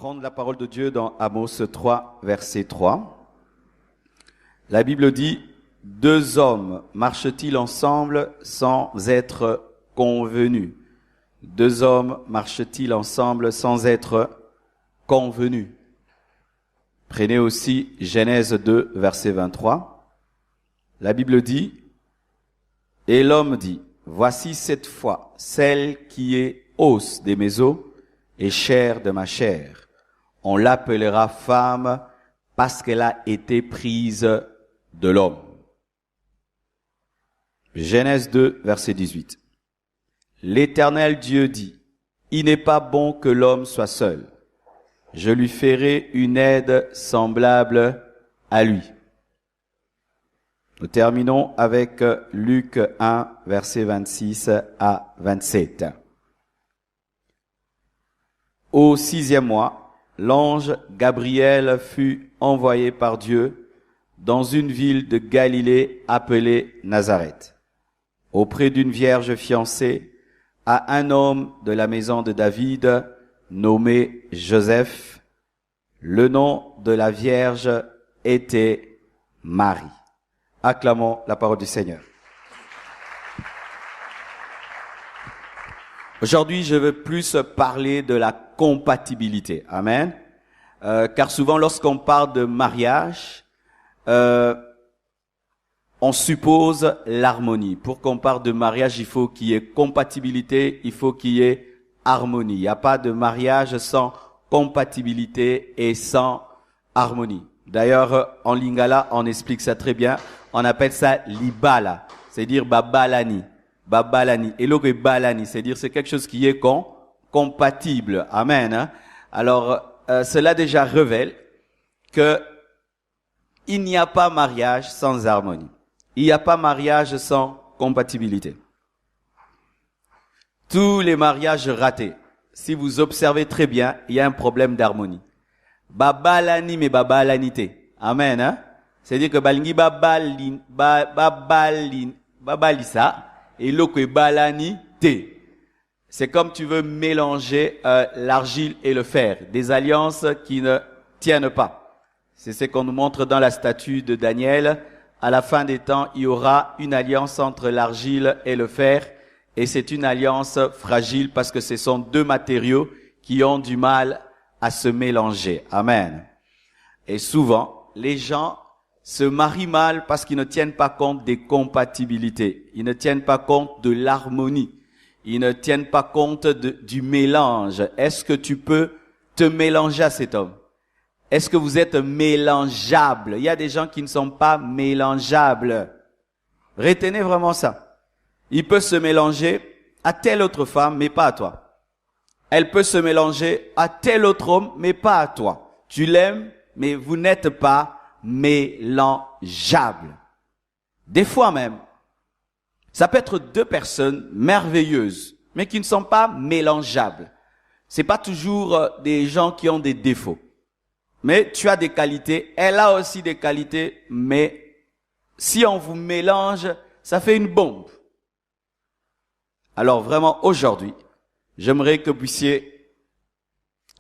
prendre la parole de Dieu dans Amos 3, verset 3. La Bible dit, « Deux hommes marchent-ils ensemble sans être convenus ?» Deux hommes marchent-ils ensemble sans être convenus? Prenez aussi Genèse 2, verset 23. La Bible dit, « Et l'homme dit, voici cette fois celle qui est os de mes os et chair de ma chair. On l'appellera femme parce qu'elle a été prise de l'homme. » Genèse 2, verset 18. L'Éternel Dieu dit, « Il n'est pas bon que l'homme soit seul. Je lui ferai une aide semblable à lui. » Nous terminons avec Luc 1, verset 26 à 27. Au 6e mois, l'ange Gabriel fut envoyé par Dieu dans une ville de Galilée appelée Nazareth, auprès d'une vierge fiancée à un homme de la maison de David nommé Joseph. Le nom de la vierge était Marie. Acclamons la parole du Seigneur. Aujourd'hui, je veux plus parler de la compatibilité. Amen. Car souvent, lorsqu'on parle de mariage, on suppose l'harmonie. Pour qu'on parle de mariage, il faut qu'il y ait compatibilité, il faut qu'il y ait harmonie. Il n'y a pas de mariage sans compatibilité et sans harmonie. D'ailleurs, en lingala, on explique ça très bien. On appelle ça libala, c'est-à-dire babalani. Babalani. Et l'autre est balani, c'est-à-dire c'est quelque chose qui est compatible. Amen. Alors, cela déjà révèle que il n'y a pas mariage sans harmonie. Il n'y a pas mariage sans compatibilité. Tous les mariages ratés, si vous observez très bien, il y a un problème d'harmonie. Babalani mais babalanité. Amen. Hein? C'est-à-dire que balingi babalisa et l'autre est balanité. C'est comme tu veux mélanger l'argile et le fer, des alliances qui ne tiennent pas. C'est ce qu'on nous montre dans la statue de Daniel. À la fin des temps, il y aura une alliance entre l'argile et le fer. Et c'est une alliance fragile parce que ce sont deux matériaux qui ont du mal à se mélanger. Amen. Et souvent, les gens se marient mal parce qu'ils ne tiennent pas compte des compatibilités. Ils ne tiennent pas compte de l'harmonie. Ils ne tiennent pas compte du mélange. Est-ce que tu peux te mélanger à cet homme? Est-ce que vous êtes mélangeable? Il y a des gens qui ne sont pas mélangeables. Retenez vraiment ça. Il peut se mélanger à telle autre femme, mais pas à toi. Elle peut se mélanger à tel autre homme, mais pas à toi. Tu l'aimes, mais vous n'êtes pas mélangeables. Des fois même, ça peut être deux personnes merveilleuses, mais qui ne sont pas mélangeables. C'est pas toujours des gens qui ont des défauts. Mais tu as des qualités, elle a aussi des qualités, mais si on vous mélange, ça fait une bombe. Alors vraiment, aujourd'hui, j'aimerais que vous puissiez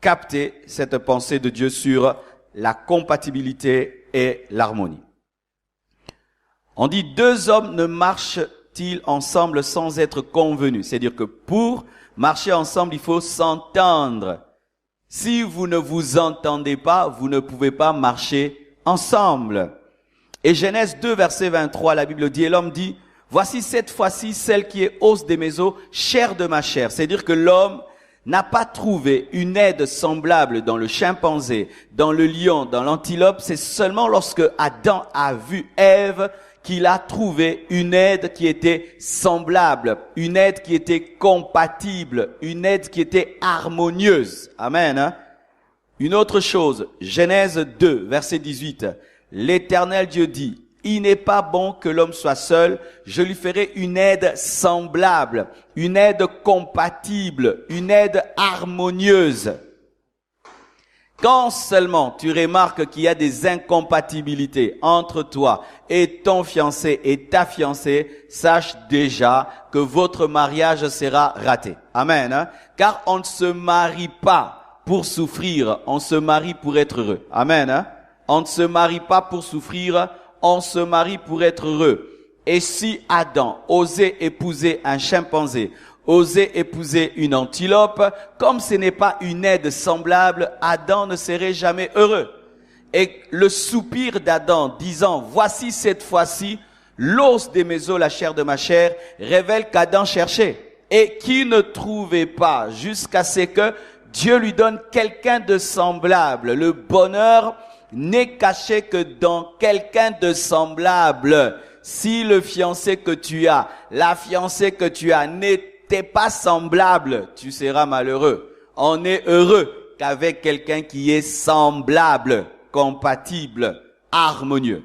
capter cette pensée de Dieu sur la compatibilité et l'harmonie. On dit, deux hommes ne marchent-ils ensemble sans être convenus? C'est-à-dire que pour marcher ensemble, il faut s'entendre. Si vous ne vous entendez pas, vous ne pouvez pas marcher ensemble. Et Genèse 2, verset 23, la Bible dit, et l'homme dit, voici cette fois-ci celle qui est os de mes os, chair de ma chair. C'est-à-dire que l'homme n'a pas trouvé une aide semblable dans le chimpanzé, dans le lion, dans l'antilope. C'est seulement lorsque Adam a vu Ève qu'il a trouvé une aide qui était semblable, une aide qui était compatible, une aide qui était harmonieuse. Amen. Hein? Une autre chose, Genèse 2, verset 18. L'Éternel Dieu dit, il n'est pas bon que l'homme soit seul, je lui ferai une aide semblable, une aide compatible, une aide harmonieuse. Quand seulement tu remarques qu'il y a des incompatibilités entre toi et ton fiancé et ta fiancée, sache déjà que votre mariage sera raté. Amen. Hein? Car on ne se marie pas pour souffrir, on se marie pour être heureux. Amen. Hein? On ne se marie pas pour souffrir, on se marie pour être heureux. Et si Adam osait épouser un chimpanzé, osait épouser une antilope, comme ce n'est pas une aide semblable, Adam ne serait jamais heureux. Et le soupir d'Adam disant, voici cette fois-ci, l'os de mes os, la chair de ma chair, révèle qu'Adam cherchait et qui ne trouvait pas jusqu'à ce que Dieu lui donne quelqu'un de semblable. Le bonheur n'est caché que dans quelqu'un de semblable. Si le fiancé que tu as, la fiancée que tu as n'était pas semblable, tu seras malheureux. On est heureux qu'avec quelqu'un qui est semblable, compatible, harmonieux.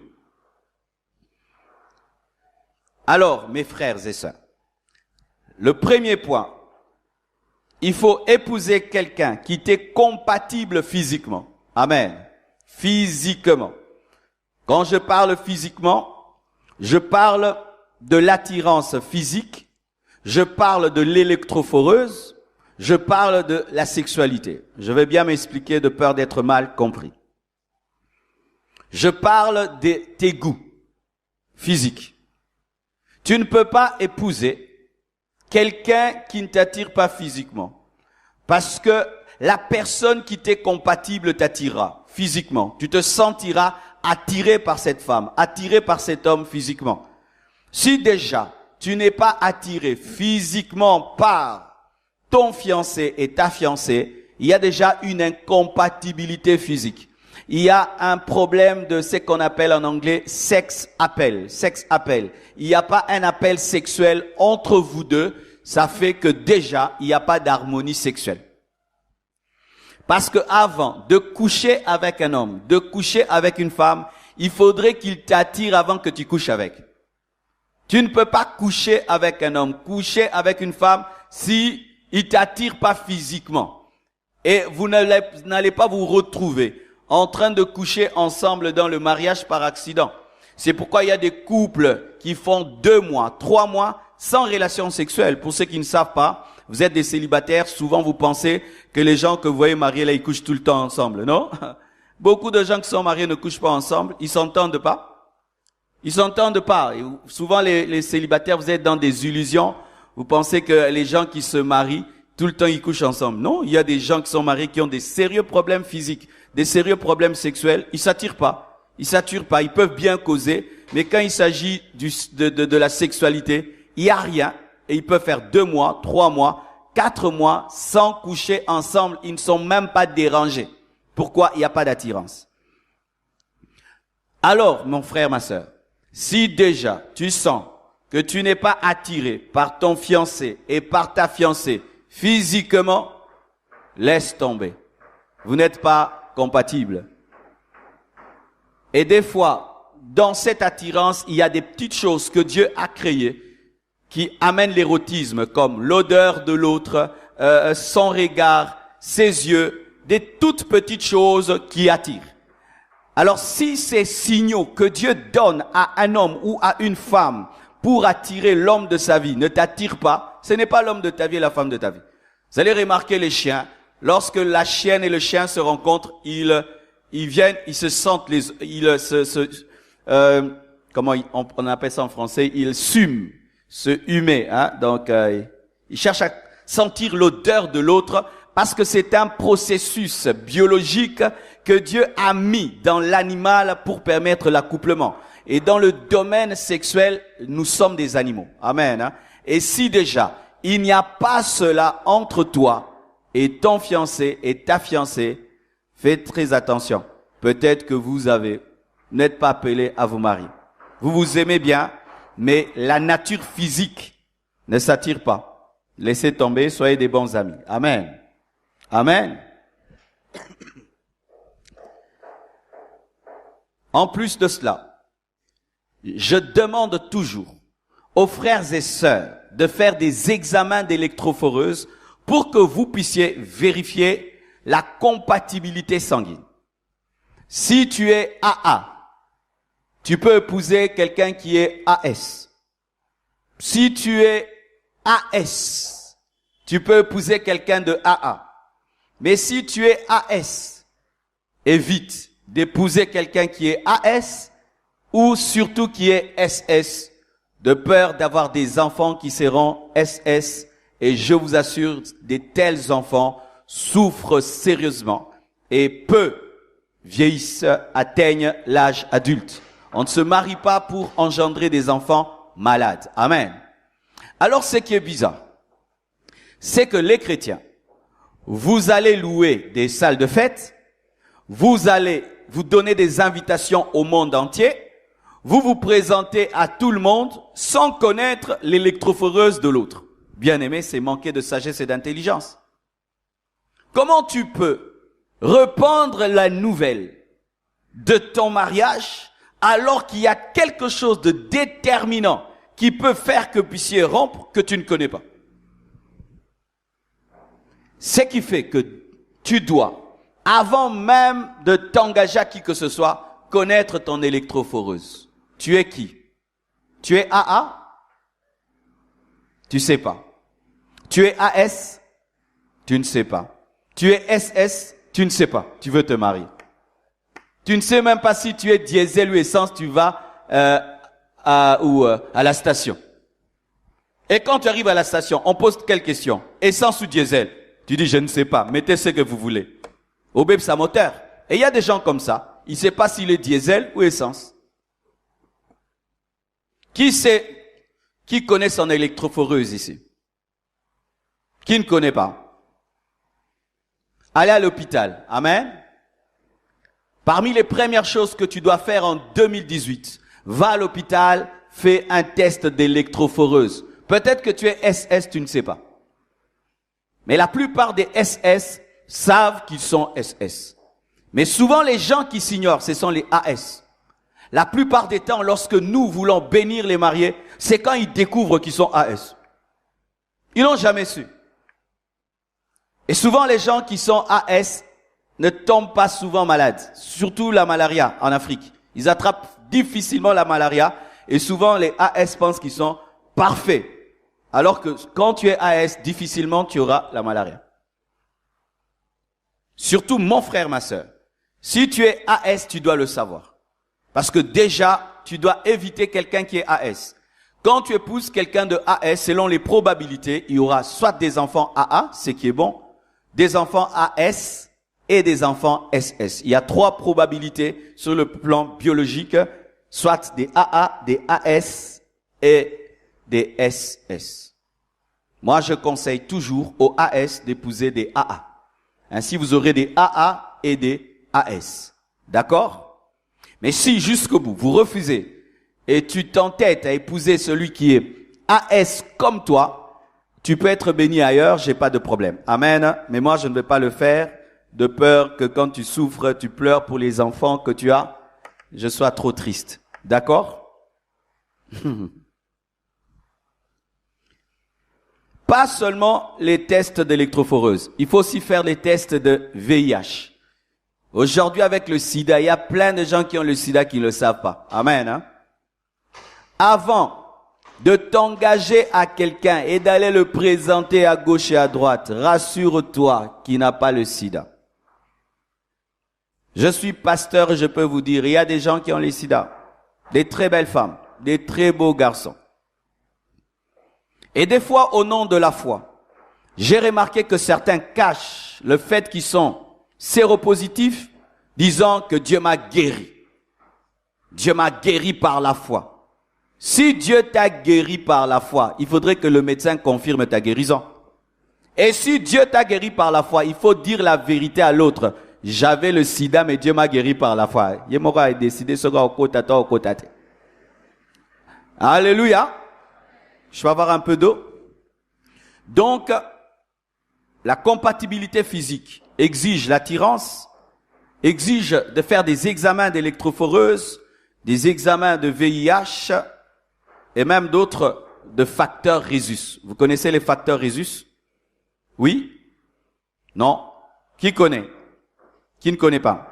Alors, mes frères et sœurs, le premier point, il faut épouser quelqu'un qui t'est compatible physiquement. Amen. Physiquement. Quand je parle physiquement, je parle de l'attirance physique, je parle de l'électrophoreuse, je parle de la sexualité. Je vais bien m'expliquer de peur d'être mal compris. Je parle de tes goûts physiques. Tu ne peux pas épouser quelqu'un qui ne t'attire pas physiquement. Parce que la personne qui t'est compatible t'attirera physiquement. Tu te sentiras attiré par cette femme, attiré par cet homme physiquement. Si déjà tu n'es pas attiré physiquement par ton fiancé et ta fiancée, il y a déjà une incompatibilité physique. Il y a un problème de ce qu'on appelle en anglais sex appeal. Il n'y a pas un appel sexuel entre vous deux. Ça fait que déjà, il n'y a pas d'harmonie sexuelle. Parce que avant de coucher avec un homme, de coucher avec une femme, il faudrait qu'il t'attire avant que tu couches avec. Tu ne peux pas coucher avec un homme, coucher avec une femme si il t'attire pas physiquement. Et vous n'allez pas vous retrouver en train de coucher ensemble dans le mariage par accident. C'est pourquoi il y a des couples qui font 2 mois, 3 mois sans relation sexuelle. Pour ceux qui ne savent pas, vous êtes des célibataires, souvent vous pensez que les gens que vous voyez mariés là, ils couchent tout le temps ensemble, non? Beaucoup de gens qui sont mariés ne couchent pas ensemble, ils s'entendent pas. Ils s'entendent pas. Et souvent les célibataires, vous êtes dans des illusions, vous pensez que les gens qui se marient, tout le temps ils couchent ensemble. Non, il y a des gens qui sont mariés qui ont des sérieux problèmes physiques, des sérieux problèmes sexuels, ils s'attirent pas. Ils s'attirent pas, ils peuvent bien causer, mais quand il s'agit de la sexualité, il y a rien et ils peuvent faire 2 mois, 3 mois, 4 mois sans coucher ensemble, ils ne sont même pas dérangés. Pourquoi? Il n'y a pas d'attirance. Alors, mon frère, ma sœur, si déjà tu sens que tu n'es pas attiré par ton fiancé et par ta fiancée physiquement, laisse tomber. Vous n'êtes pas compatibles. Et des fois, dans cette attirance, il y a des petites choses que Dieu a créées qui amènent l'érotisme, comme l'odeur de l'autre, son regard, ses yeux, des toutes petites choses qui attirent. Alors, si ces signaux que Dieu donne à un homme ou à une femme pour attirer l'homme de sa vie ne t'attirent pas, ce n'est pas l'homme de ta vie et la femme de ta vie. Vous allez remarquer les chiens, lorsque la chienne et le chien se rencontrent, ils viennent, ils se sentent, comment on appelle ça en français, ils sument, se humer, hein. Donc, ils cherchent à sentir l'odeur de l'autre parce que c'est un processus biologique que Dieu a mis dans l'animal pour permettre l'accouplement. Et dans le domaine sexuel, nous sommes des animaux. Amen. Hein? Et si déjà, il n'y a pas cela entre toi et ton fiancé et ta fiancée, faites très attention. Peut-être que vous n'êtes pas appelé à vous marier. Vous vous aimez bien, mais la nature physique ne s'attire pas. Laissez tomber, soyez des bons amis. Amen. Amen. En plus de cela, je demande toujours aux frères et sœurs de faire des examens d'électrophoreuse pour que vous puissiez vérifier la compatibilité sanguine. Si tu es AA, tu peux épouser quelqu'un qui est AS. Si tu es AS, tu peux épouser quelqu'un de AA. Mais si tu es AS, évite d'épouser quelqu'un qui est AS ou surtout qui est SS, de peur d'avoir des enfants qui seront SS. Et je vous assure, de tels enfants souffrent sérieusement et peu vieillissent, atteignent l'âge adulte. On ne se marie pas pour engendrer des enfants malades. Amen. Alors ce qui est bizarre, c'est que les chrétiens, vous allez louer des salles de fête, vous allez vous donner des invitations au monde entier, vous vous présentez à tout le monde sans connaître l'électrophoreuse de l'autre. Bien-aimé, c'est manquer de sagesse et d'intelligence. Comment tu peux répandre la nouvelle de ton mariage alors qu'il y a quelque chose de déterminant qui peut faire que vous puissiez rompre que tu ne connais pas? Ce qui fait que tu dois, avant même de t'engager à qui que ce soit, connaître ton électrophoreuse. Tu es qui? Tu es AA? Tu sais pas. Tu es AS? Tu ne sais pas. Tu es SS? Tu ne sais pas. Tu veux te marier. Tu ne sais même pas si tu es diesel ou essence, tu vas à la station. Et quand tu arrives à la station, on pose quelle question? Essence ou diesel? Tu dis, je ne sais pas. Mettez ce que vous voulez. Obéb sa moteur. Et il y a des gens comme ça. Il ne sait pas s'il est diesel ou essence. Qui connaît son électrophoreuse ici? Qui ne connaît pas? Allez à l'hôpital. Amen. Parmi les premières choses que tu dois faire en 2018, va à l'hôpital, fais un test d'électrophoreuse. Peut-être que tu es SS, tu ne sais pas. Mais la plupart des SS savent qu'ils sont SS. Mais souvent, les gens qui s'ignorent, ce sont les AS. La plupart des temps, lorsque nous voulons bénir les mariés, c'est quand ils découvrent qu'ils sont AS. Ils n'ont jamais su. Et souvent, les gens qui sont AS ne tombent pas souvent malades. Surtout la malaria en Afrique. Ils attrapent difficilement la malaria. Et souvent, les AS pensent qu'ils sont parfaits. Alors que quand tu es AS, difficilement tu auras la malaria. Surtout mon frère, ma sœur. Si tu es AS, tu dois le savoir. Parce que déjà, tu dois éviter quelqu'un qui est AS. Quand tu épouses quelqu'un de AS, selon les probabilités, il y aura soit des enfants AA, ce qui est bon, des enfants AS et des enfants SS. Il y a 3 probabilités sur le plan biologique, soit des AA, des AS et des SS. Moi, je conseille toujours aux AS d'épouser des AA. Ainsi, vous aurez des AA et des AS. D'accord? Mais si jusqu'au bout, vous refusez et tu t'entêtes à épouser celui qui est AS comme toi, tu peux être béni ailleurs, j'ai pas de problème. Amen. Mais moi, je ne vais pas le faire de peur que quand tu souffres, tu pleures pour les enfants que tu as, je sois trop triste. D'accord? Pas seulement les tests d'électrophoreuse. Il faut aussi faire les tests de VIH. Aujourd'hui, avec le sida, il y a plein de gens qui ont le sida qui ne le savent pas. Amen. Hein? Avant de t'engager à quelqu'un et d'aller le présenter à gauche et à droite, rassure-toi qu'il n'a pas le sida. Je suis pasteur, je peux vous dire, il y a des gens qui ont le sida. Des très belles femmes, des très beaux garçons. Et des fois, au nom de la foi, j'ai remarqué que certains cachent le fait qu'ils sont séropositifs, disant que Dieu m'a guéri. Dieu m'a guéri par la foi. Si Dieu t'a guéri par la foi, il faudrait que le médecin confirme ta guérison. Et si Dieu t'a guéri par la foi, il faut dire la vérité à l'autre. J'avais le sida, mais Dieu m'a guéri par la foi. Alléluia. Je vais avoir un peu d'eau. Donc, la compatibilité physique exige l'attirance, exige de faire des examens d'électrophoreuse, des examens de VIH et même d'autres de facteurs Rhésus. Vous connaissez les facteurs Rhésus? Oui? Non? Qui connaît? Qui ne connaît pas?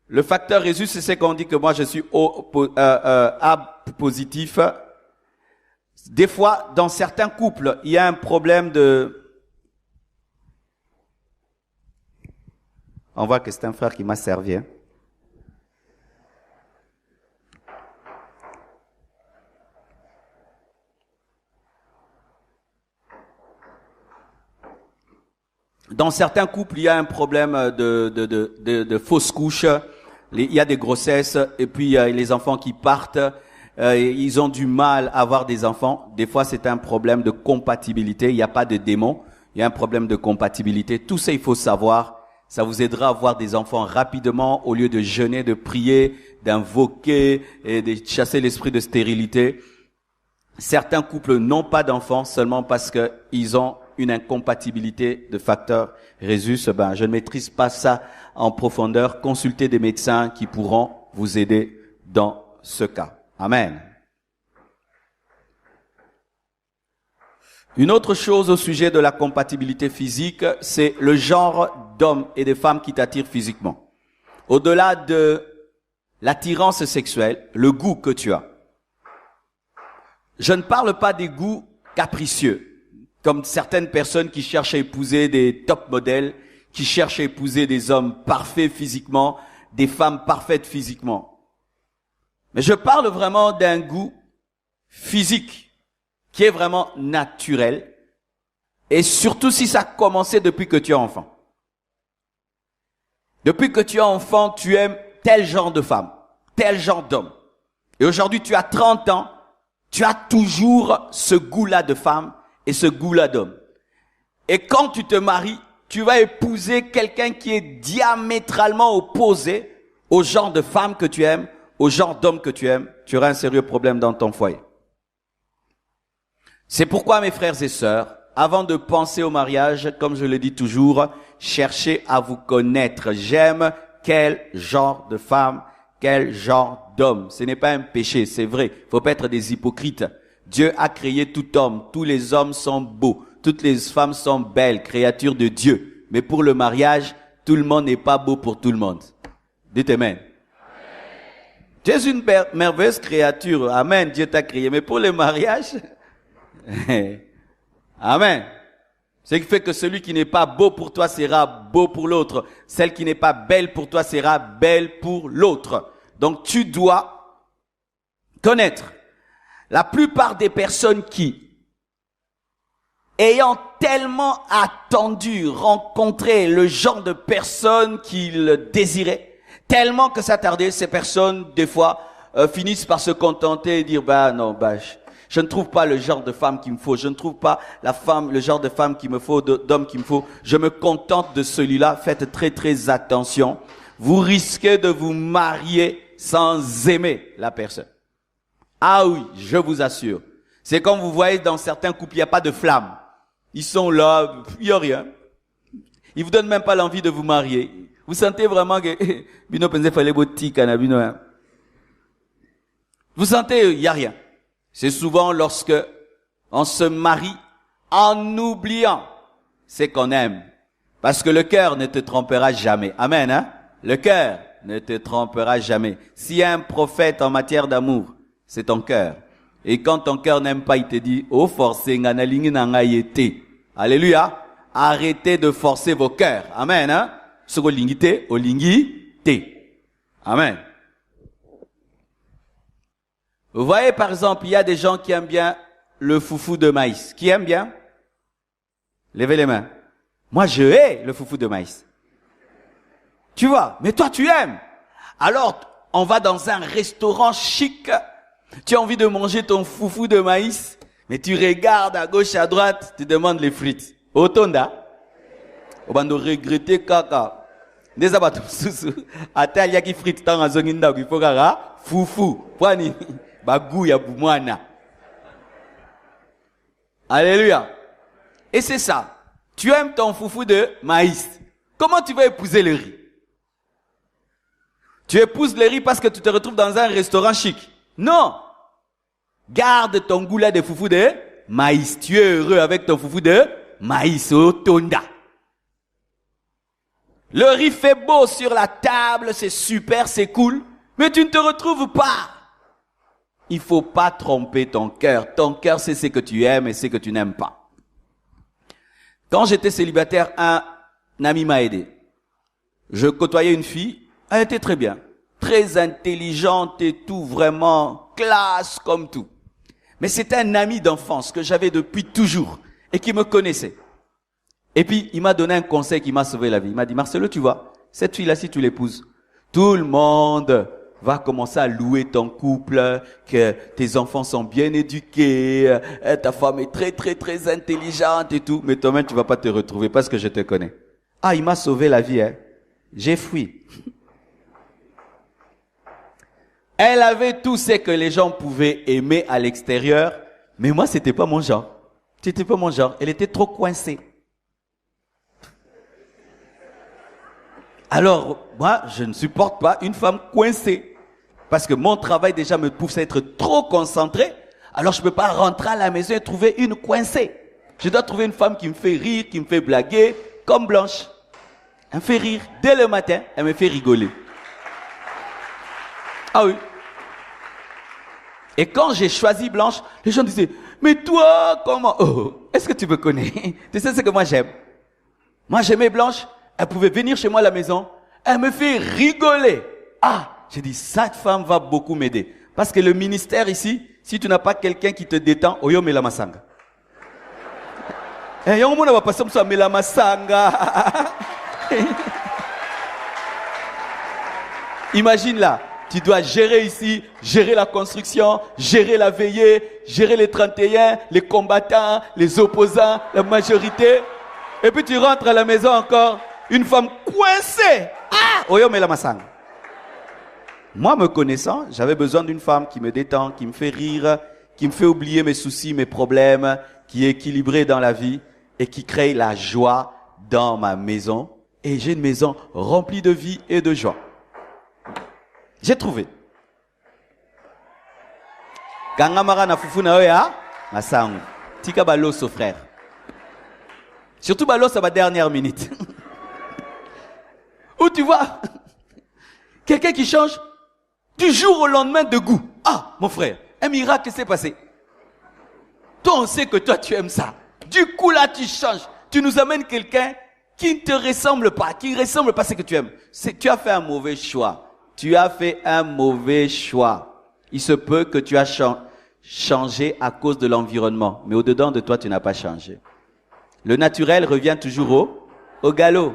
Le facteur Rhésus, c'est ce qu'on dit que moi je suis A positif. Des fois, dans certains couples, il y a un problème On voit que c'est un frère qui m'a servi. Hein. Dans certains couples, il y a un problème de fausses couches. Il y a des grossesses et puis il y a les enfants qui partent. Ils ont du mal à avoir des enfants. Des fois, c'est un problème de compatibilité. Il n'y a pas de démon. Il y a un problème de compatibilité. Tout ça, il faut savoir. Ça vous aidera à avoir des enfants rapidement au lieu de jeûner, de prier, d'invoquer et de chasser l'esprit de stérilité. Certains couples n'ont pas d'enfants seulement parce que ils ont une incompatibilité de facteurs Rhésus. Je ne maîtrise pas ça en profondeur. Consultez des médecins qui pourront vous aider dans ce cas. Amen. Une autre chose au sujet de la compatibilité physique, c'est le genre d'hommes et de femmes qui t'attirent physiquement. Au-delà de l'attirance sexuelle, le goût que tu as. Je ne parle pas des goûts capricieux, comme certaines personnes qui cherchent à épouser des top modèles, qui cherchent à épouser des hommes parfaits physiquement, des femmes parfaites physiquement. Mais je parle vraiment d'un goût physique qui est vraiment naturel, et surtout si ça a commencé depuis que tu es enfant. Depuis que tu es enfant, tu aimes tel genre de femme, tel genre d'homme. Et aujourd'hui, tu as 30 ans, tu as toujours ce goût-là de femme et ce goût-là d'homme. Et quand tu te maries, tu vas épouser quelqu'un qui est diamétralement opposé au genre de femme que tu aimes, au genre d'homme que tu aimes. Tu auras un sérieux problème dans ton foyer. C'est pourquoi, mes frères et sœurs, avant de penser au mariage, comme je le dis toujours, cherchez à vous connaître. J'aime quel genre de femme, quel genre d'homme. Ce n'est pas un péché, c'est vrai. Il faut pas être des hypocrites. Dieu a créé tout homme. Tous les hommes sont beaux. Toutes les femmes sont belles, créatures de Dieu. Mais pour le mariage, tout le monde n'est pas beau pour tout le monde. Dites Amen. Tu es une merveilleuse créature. Amen. Dieu t'a créé. Mais pour le mariage, Amen. Ce qui fait que celui qui n'est pas beau pour toi sera beau pour l'autre. Celle qui n'est pas belle pour toi sera belle pour l'autre. Donc tu dois connaître. La plupart des personnes qui, ayant tellement attendu rencontrer le genre de personne qu'ils désiraient, tellement que ça tardait, ces personnes, des fois, finissent par se contenter et dire, je ne trouve pas le genre de femme qu'il me faut, je ne trouve pas le genre de femme qu'il me faut, d'homme qu'il me faut, je me contente de celui-là. Faites très très attention. Vous risquez de vous marier sans aimer la personne. Ah oui, je vous assure. C'est comme vous voyez dans certains couples, il n'y a pas de flamme. Ils sont là, il n'y a rien. Ils vous donnent même pas l'envie de vous marier. Vous sentez vraiment que, vous sentez, il n'y a rien. C'est souvent lorsque on se marie en oubliant ce qu'on aime. Parce que le cœur ne te trompera jamais. Amen, hein? Le cœur ne te trompera jamais. S'il y a un prophète en matière d'amour, c'est ton cœur. Et quand ton cœur n'aime pas, il te dit, oh, forcez, alléluia. Arrêtez de forcer vos cœurs. Amen, hein? Amen. Vous voyez, par exemple, il y a des gens qui aiment bien le foufou de maïs. Qui aime bien? Levez les mains. Moi, je hais le foufou de maïs. Tu vois, mais toi, tu aimes. Alors, on va dans un restaurant chic. Tu as envie de manger ton foufou de maïs, mais tu regardes à gauche, à droite, tu demandes les frites. Otonda. On va nous regretter kaka. Des abattus sous. Ata yaki frites tant à zonginda qui faut gara foufou. Pwani bagouya boumwana. Alléluia. Et c'est ça. Tu aimes ton foufou de maïs. Comment tu vas épouser le riz? Tu épouses le riz parce que tu te retrouves dans un restaurant chic. Non. Garde ton goût là de foufou de maïs. Tu es heureux avec ton foufou de maïs au tonda. Le riz fait beau sur la table, c'est super, c'est cool, mais tu ne te retrouves pas. Il faut pas tromper ton cœur. Ton cœur, c'est ce que tu aimes et ce que tu n'aimes pas. Quand j'étais célibataire, un ami m'a aidé. Je côtoyais une fille, elle était très bien, très intelligente et tout, vraiment classe comme tout. Mais c'était un ami d'enfance que j'avais depuis toujours et qui me connaissait. Et puis, il m'a donné un conseil qui m'a sauvé la vie. Il m'a dit, Marcelo, tu vois, cette fille-là, si tu l'épouses, tout le monde va commencer à louer ton couple, que tes enfants sont bien éduqués, ta femme est très, très, très intelligente et tout. Mais toi-même, tu vas pas te retrouver parce que je te connais. Ah, il m'a sauvé la vie, hein. J'ai fui. Elle avait tout ce que les gens pouvaient aimer à l'extérieur, mais moi, c'était pas mon genre. C'était pas mon genre. Elle était trop coincée. Alors, moi, je ne supporte pas une femme coincée. Parce que mon travail déjà me pousse à être trop concentré. Alors, je peux pas rentrer à la maison et trouver une coincée. Je dois trouver une femme qui me fait rire, qui me fait blaguer, comme Blanche. Elle me fait rire. Dès le matin, elle me fait rigoler. Ah oui. Et quand j'ai choisi Blanche, les gens disaient, mais toi, comment? Oh, est-ce que tu me connais? Tu sais ce que moi j'aime? Moi, j'aimais Blanche. Elle pouvait venir chez moi à la maison. Elle me fait rigoler. Ah, j'ai dit, cette femme va beaucoup m'aider. Parce que le ministère ici, si tu n'as pas quelqu'un qui te détend, oyo mela masanga. Eh, yongo mona va passer comme ça, mela masanga. Imagine là, tu dois gérer ici, gérer la construction, gérer la veillée, gérer les 31, les combattants, les opposants, la majorité. Et puis tu rentres à la maison encore, une femme coincée. Ah! Oyo mela masanga. Moi, me connaissant, j'avais besoin d'une femme qui me détend, qui me fait rire, qui me fait oublier mes soucis, mes problèmes, qui est équilibrée dans la vie et qui crée la joie dans ma maison. Et j'ai une maison remplie de vie et de joie. J'ai trouvé. Kangamara na fufu na oya, masangu. Tika baloso frère. Surtout baloso à ma dernière minute. Où tu vois quelqu'un qui change du jour au lendemain de goût. Ah, mon frère, un miracle s'est passé. Toi, on sait que toi, tu aimes ça. Du coup, là, tu changes. Tu nous amènes quelqu'un qui ne te ressemble pas, qui ne ressemble pas à ce que tu aimes. Tu as fait un mauvais choix. Tu as fait un mauvais choix. Il se peut que tu as changé à cause de l'environnement. Mais au-dedans de toi, tu n'as pas changé. Le naturel revient toujours au galop.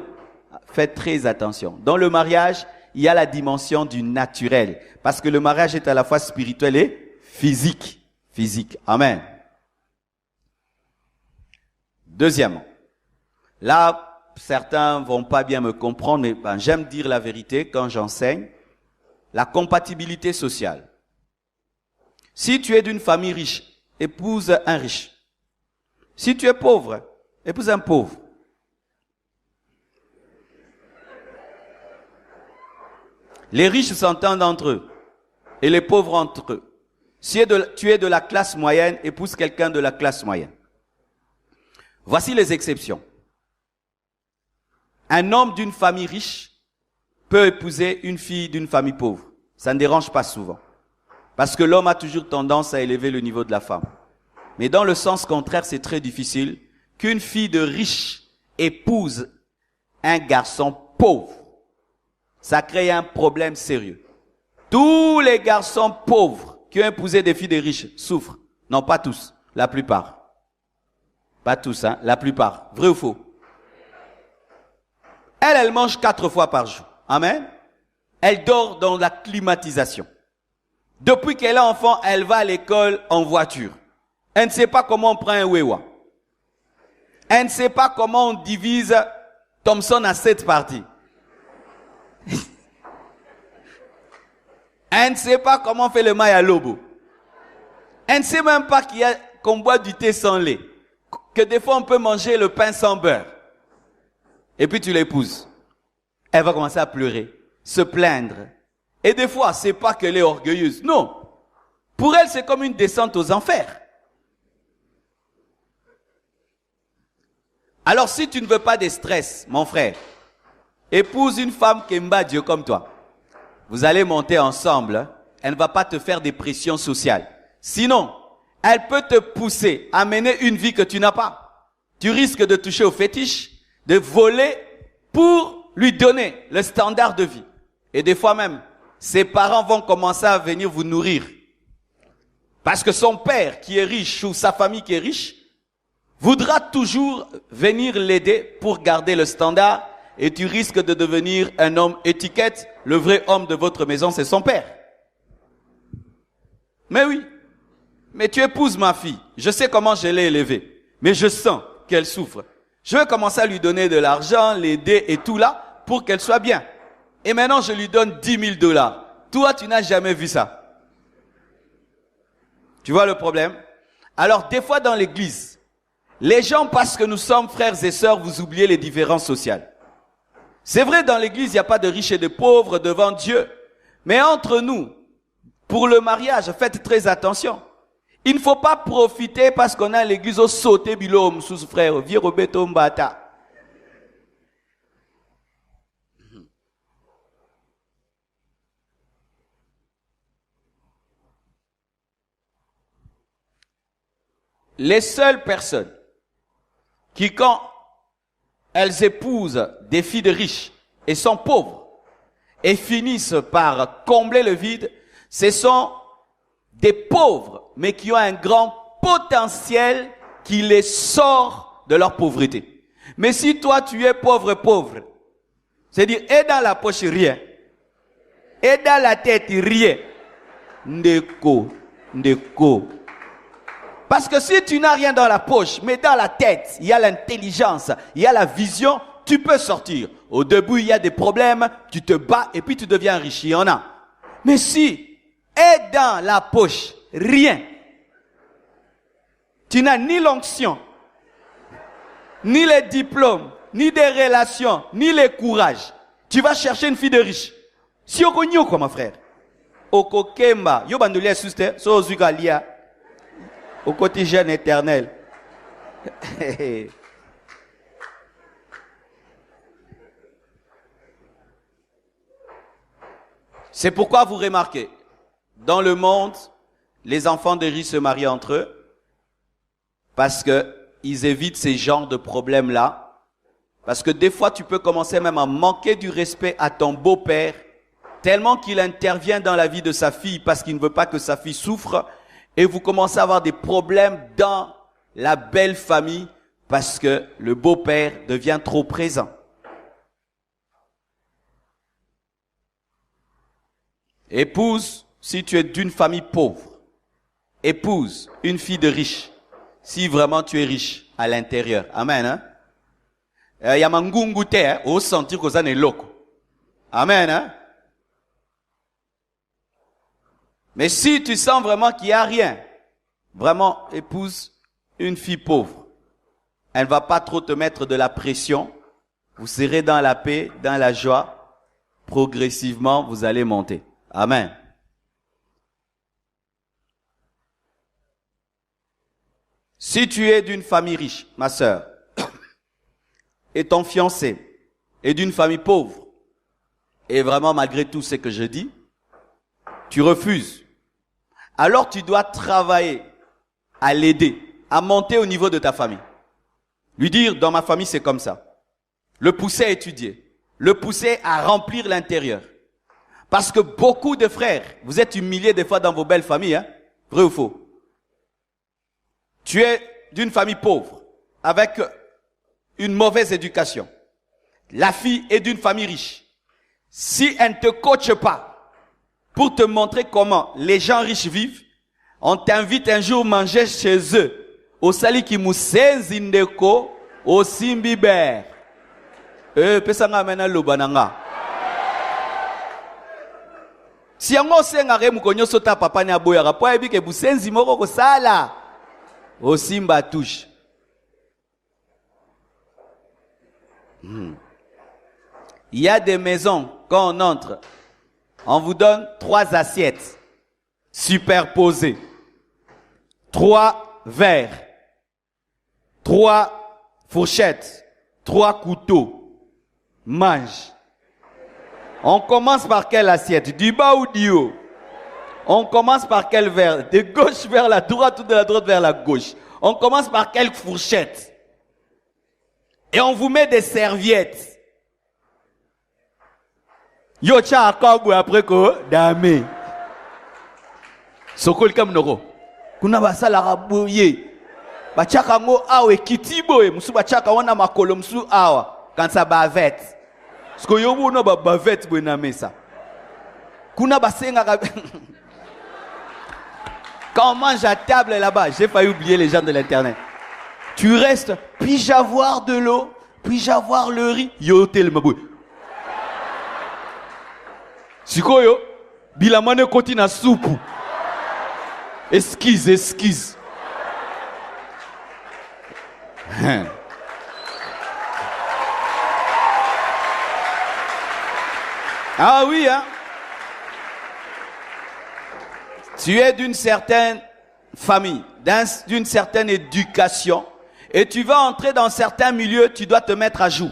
Faites très attention. Dans le mariage, il y a la dimension du naturel. Parce que le mariage est à la fois spirituel et physique. Physique. Amen. Deuxièmement. Là, certains vont pas bien me comprendre, mais j'aime dire la vérité quand j'enseigne. La compatibilité sociale. Si tu es d'une famille riche, épouse un riche. Si tu es pauvre, épouse un pauvre. Les riches s'entendent entre eux et les pauvres entre eux. Si tu es de la classe moyenne, épouse quelqu'un de la classe moyenne. Voici les exceptions. Un homme d'une famille riche peut épouser une fille d'une famille pauvre. Ça ne dérange pas souvent. Parce que l'homme a toujours tendance à élever le niveau de la femme. Mais dans le sens contraire, c'est très difficile qu'une fille de riche épouse un garçon pauvre. Ça crée un problème sérieux. Tous les garçons pauvres qui ont épousé des filles de riches souffrent. Non, pas tous. La plupart. Pas tous, hein. La plupart. Vrai ou faux? Elle mange 4 fois par jour. Amen. Elle dort dans la climatisation. Depuis qu'elle est enfant, elle va à l'école en voiture. Elle ne sait pas comment on prend un Wewa. Elle ne sait pas comment on divise Thomson à 7 parties. Elle ne sait pas comment on fait le maï à lobo. Elle ne sait même pas qu'on boit du thé sans lait. Que des fois on peut manger le pain sans beurre. Et puis tu l'épouses. Elle va commencer à pleurer, se plaindre. Et des fois, c'est pas qu'elle est orgueilleuse. Non. Pour elle, c'est comme une descente aux enfers. Alors si tu ne veux pas de stress, mon frère, épouse une femme qui aime Dieu comme toi. Vous allez monter ensemble. Elle ne va pas te faire des pressions sociales. Sinon, elle peut te pousser à mener une vie que tu n'as pas. Tu risques de toucher au fétiche, de voler pour lui donner le standard de vie. Et des fois même, ses parents vont commencer à venir vous nourrir. Parce que son père qui est riche ou sa famille qui est riche voudra toujours venir l'aider pour garder le standard et tu risques de devenir un homme étiquette. Le vrai homme de votre maison, c'est son père. Mais oui, mais tu épouses ma fille. Je sais comment je l'ai élevée, mais je sens qu'elle souffre. Je vais commencer à lui donner de l'argent, l'aider et tout là pour qu'elle soit bien. Et maintenant, je lui donne 10 000 dollars. Toi, tu n'as jamais vu ça. Tu vois le problème? Alors, des fois dans l'église, les gens, parce que nous sommes frères et sœurs, vous oubliez les différences sociales. C'est vrai, dans l'église, il n'y a pas de riches et de pauvres devant Dieu. Mais entre nous, pour le mariage, faites très attention. Il ne faut pas profiter parce qu'on a l'église au sauté bilom sous frère, vieux Roberto Mbata. Les seules personnes qui, quand elles épousent des filles de riches et sont pauvres et finissent par combler le vide, ce sont des pauvres, mais qui ont un grand potentiel qui les sort de leur pauvreté. Mais si toi tu es pauvre, c'est-à-dire et dans la poche rien, et dans la tête rien, ndeko. Parce que si tu n'as rien dans la poche, mais dans la tête, il y a l'intelligence, il y a la vision, tu peux sortir. Au début, il y a des problèmes, tu te bats et puis tu deviens riche. Il y en a. Mais si, est dans la poche, rien. Tu n'as ni l'onction, ni les diplômes, ni des relations, ni les courages. Tu vas chercher une fille de riche. Si on connaît quoi, mon frère? Oko Kemba, yo bandolia suste, so zugalia. Au quotidien éternel. C'est pourquoi vous remarquez, dans le monde, les enfants de riches se marient entre eux parce que ils évitent ces genres de problèmes-là. Parce que des fois, tu peux commencer même à manquer du respect à ton beau-père tellement qu'il intervient dans la vie de sa fille parce qu'il ne veut pas que sa fille souffre. Et vous commencez à avoir des problèmes dans la belle famille parce que le beau-père devient trop présent. Épouse, si tu es d'une famille pauvre. Épouse une fille de riche, si vraiment tu es riche à l'intérieur. Amen. Hein? Yamangungu te, au sentir que ça n'est loco. Amen. Hein? Mais si tu sens vraiment qu'il n'y a rien, vraiment épouse une fille pauvre. Elle ne va pas trop te mettre de la pression. Vous serez dans la paix, dans la joie. Progressivement, vous allez monter. Amen. Si tu es d'une famille riche, ma sœur, et ton fiancé est d'une famille pauvre, et vraiment malgré tout ce que je dis, tu refuses. Alors tu dois travailler à l'aider, à monter au niveau de ta famille. Lui dire, dans ma famille c'est comme ça. Le pousser à étudier, le pousser à remplir l'intérieur. Parce que beaucoup de frères, vous êtes humiliés des fois dans vos belles familles, hein? Vrai ou faux? Tu es d'une famille pauvre, avec une mauvaise éducation. La fille est d'une famille riche. Si elle ne te coache pas, pour te montrer comment les gens riches vivent, on t'invite un jour manger chez eux. Au sali ki musenzi ndeko, au simbiber. Pesa nga mena lobananga. Si yango senga re mukonyo sota papa ni aboya rapo ebi ke busenzi moko ko sala. Au simba touche. Il y a des maisons quand on entre. On vous donne 3 assiettes superposées, 3 verres, 3 fourchettes, 3 couteaux. Mange. On commence par quelle assiette? Du bas ou du haut? On commence par quel verre? De gauche vers la droite ou de la droite vers la gauche? On commence par quelle fourchette? Et on vous met des serviettes. Yo cha akabu après ko dame. Sokol kam noko. Kuna basala raboye. Bachaka ngo awe kitibo musu bachaka wana makolo musu awa quand ça bavette. Parce que yo no ba bavette bona mesa. Kuna basenga Quand on mange à table là-bas, j'ai failli oublier les gens de l'internet. Tu restes, puis-je avoir de l'eau, puis-je avoir le riz, yo tel mabou. Sikoyo, bilamane koti na soupe. Esquisse. Ah oui, hein. Tu es d'une certaine famille, d'une certaine éducation, et tu vas entrer dans certains milieux, tu dois te mettre à jour.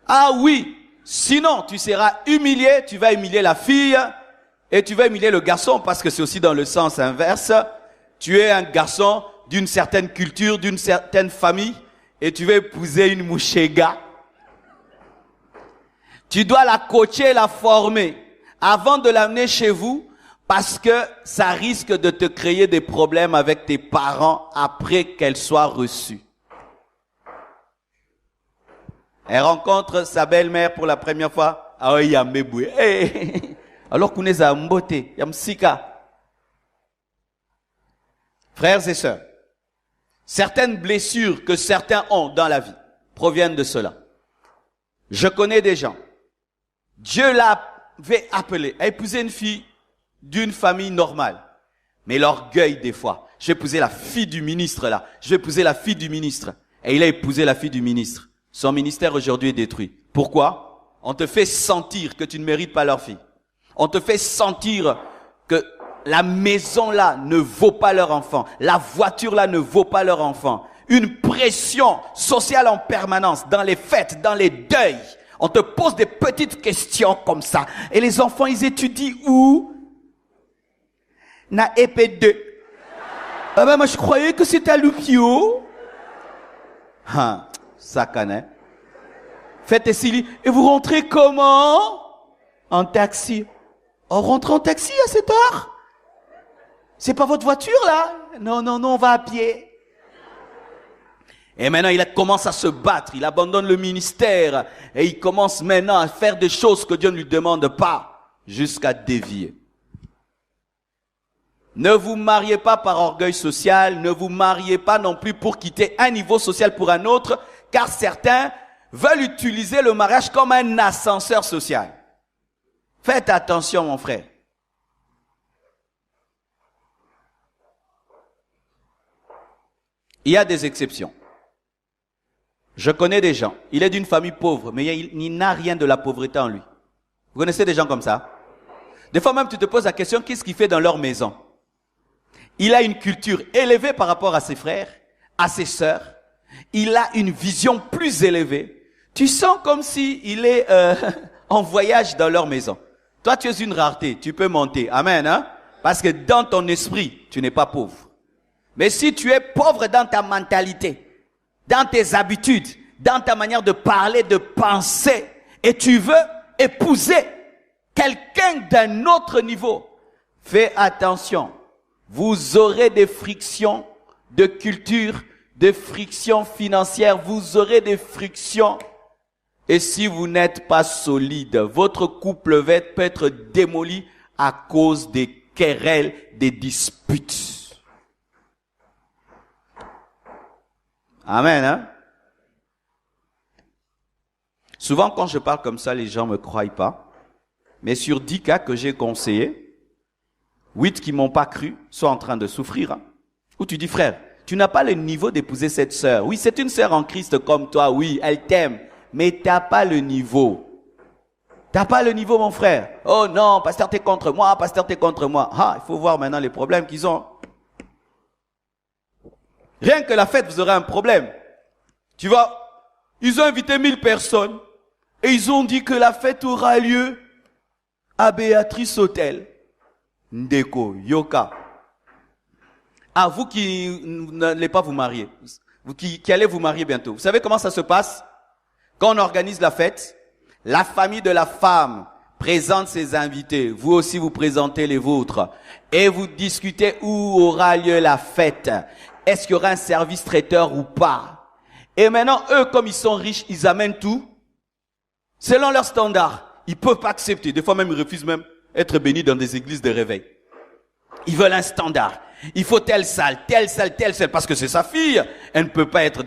Ah oui, sinon tu seras humilié, tu vas humilier la fille, et tu vas humilier le garçon, parce que c'est aussi dans le sens inverse. Tu es un garçon d'une certaine culture, d'une certaine famille, et tu vas épouser une mouchéga. Tu dois la coacher, la former, avant de l'amener chez vous, parce que ça risque de te créer des problèmes avec tes parents après qu'elle soit reçue. Elle rencontre sa belle-mère pour la première fois. Ah oui, yambeboué. Alors qu'on est à Mbote, yamsika. Frères et sœurs, certaines blessures que certains ont dans la vie proviennent de cela. Je connais des gens. Dieu l'avait appelé à épouser une fille d'une famille normale. Mais l'orgueil des fois. Je vais épouser la fille du ministre là. Je vais épouser la fille du ministre. Et il a épousé la fille du ministre. Son ministère aujourd'hui est détruit. Pourquoi? On te fait sentir que tu ne mérites pas leur fille. On te fait sentir que la maison là ne vaut pas leur enfant. La voiture là ne vaut pas leur enfant. Une pression sociale en permanence, dans les fêtes, dans les deuils. On te pose des petites questions comme ça. Et les enfants, ils étudient où? Na EP2. Ah ben moi je croyais que c'était à Lupio. Ah, ça connaît. Faites essili. Et vous rentrez comment? En taxi. On rentre en taxi à cette heure? C'est pas votre voiture là? Non, on va à pied. Et maintenant il commence à se battre. Il abandonne le ministère. Et il commence maintenant à faire des choses que Dieu ne lui demande pas. Jusqu'à dévier. Ne vous mariez pas par orgueil social, ne vous mariez pas non plus pour quitter un niveau social pour un autre, car certains veulent utiliser le mariage comme un ascenseur social. Faites attention, mon frère. Il y a des exceptions. Je connais des gens, il est d'une famille pauvre, mais il n'a rien de la pauvreté en lui. Vous connaissez des gens comme ça? Des fois même tu te poses la question, qu'est-ce qu'il fait dans leur maison? Il a une culture élevée par rapport à ses frères, à ses sœurs. Il a une vision plus élevée. Tu sens comme si il est en voyage dans leur maison. Toi, tu es une rareté. Tu peux monter. Amen, hein? Parce que dans ton esprit, tu n'es pas pauvre. Mais si tu es pauvre dans ta mentalité, dans tes habitudes, dans ta manière de parler, de penser, et tu veux épouser quelqu'un d'un autre niveau, fais attention. Vous aurez des frictions de culture, des frictions financières, vous aurez des frictions. Et si vous n'êtes pas solide, votre couple peut être démoli à cause des querelles, des disputes. Amen, hein? Souvent, quand je parle comme ça, les gens me croient pas. Mais sur 10 cas que j'ai conseillés, 8 qui m'ont pas cru sont en train de souffrir. Hein. Ou tu dis, frère, tu n'as pas le niveau d'épouser cette sœur. Oui, c'est une sœur en Christ comme toi. Oui, elle t'aime. Mais t'as pas le niveau. T'as pas le niveau, mon frère. Oh non, pasteur, t'es contre moi. Pasteur, t'es contre moi. Ah, il faut voir maintenant les problèmes qu'ils ont. Rien que la fête, vous aurez un problème. Tu vois, ils ont invité 1000 personnes. Et ils ont dit que la fête aura lieu à Béatrice Hôtel. Ndeko, Yoka. Ah, vous qui n'allez pas vous marier, vous qui allez vous marier bientôt, vous savez comment ça se passe? Quand on organise la fête, la famille de la femme présente ses invités. Vous aussi, vous présentez les vôtres. Et vous discutez où aura lieu la fête. Est-ce qu'il y aura un service traiteur ou pas? Et maintenant, eux, comme ils sont riches, ils amènent tout selon leurs standards. Ils peuvent pas accepter. Des fois même, ils refusent même être bénis dans des églises de réveil. Ils veulent un standard. Il faut telle salle, parce que c'est sa fille. Elle ne peut pas être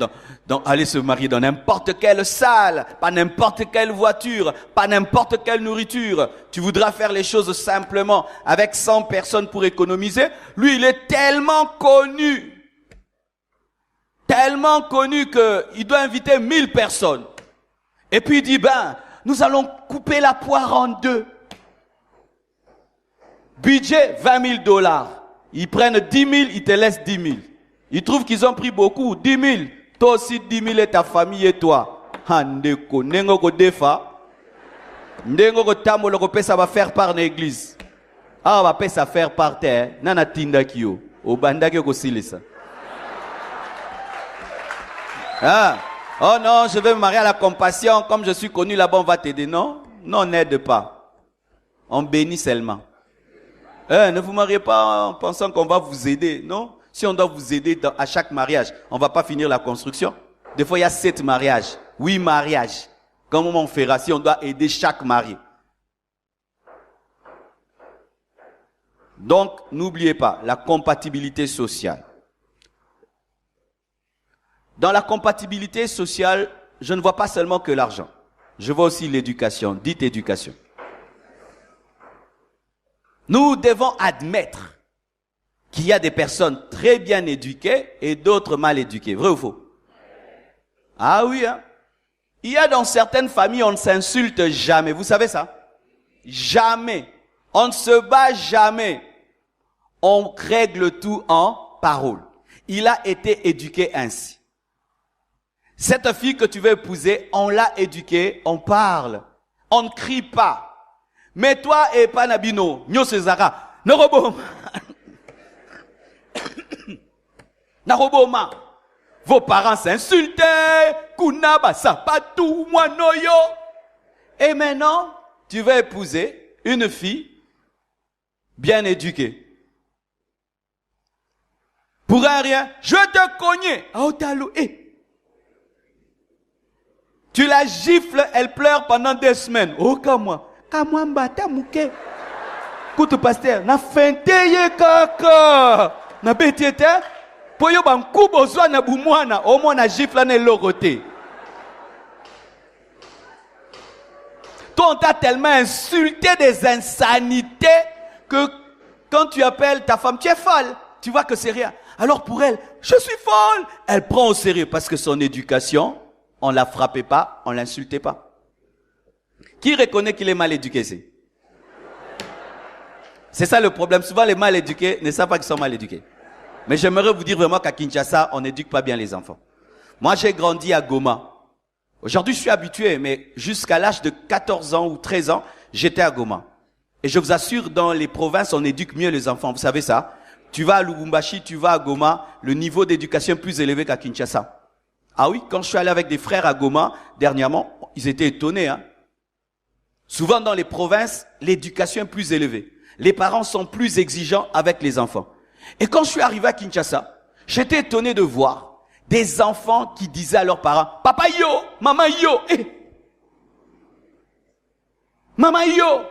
aller se marier dans n'importe quelle salle, pas n'importe quelle voiture, pas n'importe quelle nourriture. Tu voudras faire les choses simplement avec 100 personnes pour économiser. Lui, il est tellement connu qu'il doit inviter 1000 personnes. Et puis il dit, nous allons couper la poire en deux. Budget, $20,000. Ils prennent 10 000, ils te laissent 10 000. Ils trouvent qu'ils ont pris beaucoup, 10 000. Toi aussi 10 000 et ta famille et toi. Handeko, nengoko defa. Nengoko tamolo pesa va faire par l'église. Ah, va pesa faire par terre. Nana tinda kiyo. Obanda kiyo kosilisa. Ah. Oh non, je vais me marier à la compassion. Comme je suis connu là-bas, on va t'aider. Non, on n'aide pas. On bénit seulement. Ne vous mariez pas en pensant qu'on va vous aider, non? Si on doit vous aider à chaque mariage, on va pas finir la construction. Des fois, il y a 7 mariages, 8 mariages. Comment on fera si on doit aider chaque marié? Donc, n'oubliez pas la compatibilité sociale. Dans la compatibilité sociale, je ne vois pas seulement que l'argent. Je vois aussi l'éducation. Dites éducation. Nous devons admettre qu'il y a des personnes très bien éduquées et d'autres mal éduquées. Vrai ou faux? Ah oui, hein? Il y a dans certaines familles, on ne s'insulte jamais. Vous savez ça? Jamais. On ne se bat jamais. On règle tout en parole. Il a été éduqué ainsi. Cette fille que tu veux épouser, on l'a éduquée, on parle. On ne crie pas. Mais toi et Panabino, Nyo Césara, Naroboma. Naroboma. Vos parents s'insultaient. Kunaba sapatou, moi noyo. Et maintenant, tu vas épouser une fille bien éduquée. Pour un rien, je te cognais. Aotalo, Tu la gifles, elle pleure pendant 2 semaines. Oh, comme moi. Kamwambata muke. Kutu pasteur, na fenteye kaka. Na betiete. Poyo bankubo zwa na bumwana. Omo na gifle na lorote. Toi, on t'a tellement insulté des insanités que quand tu appelles ta femme, tu es folle. Tu vois que c'est rien. Alors pour elle, je suis folle. Elle prend au sérieux parce que son éducation, on la frappait pas, on l'insultait pas. Qui reconnaît qu'il est mal éduqué ici? C'est ça le problème. Souvent, les mal éduqués ne savent pas qu'ils sont mal éduqués. Mais j'aimerais vous dire vraiment qu'à Kinshasa, on n'éduque pas bien les enfants. Moi, j'ai grandi à Goma. Aujourd'hui, je suis habitué, mais jusqu'à l'âge de 14 ans ou 13 ans, j'étais à Goma. Et je vous assure, dans les provinces, on éduque mieux les enfants. Vous savez ça? Tu vas à Lubumbashi, tu vas à Goma, le niveau d'éducation est plus élevé qu'à Kinshasa. Ah oui, quand je suis allé avec des frères à Goma, dernièrement, ils étaient étonnés, hein. Souvent dans les provinces, l'éducation est plus élevée. Les parents sont plus exigeants avec les enfants. Et quand je suis arrivé à Kinshasa, j'étais étonné de voir des enfants qui disaient à leurs parents, papa yo, maman yo, maman yo,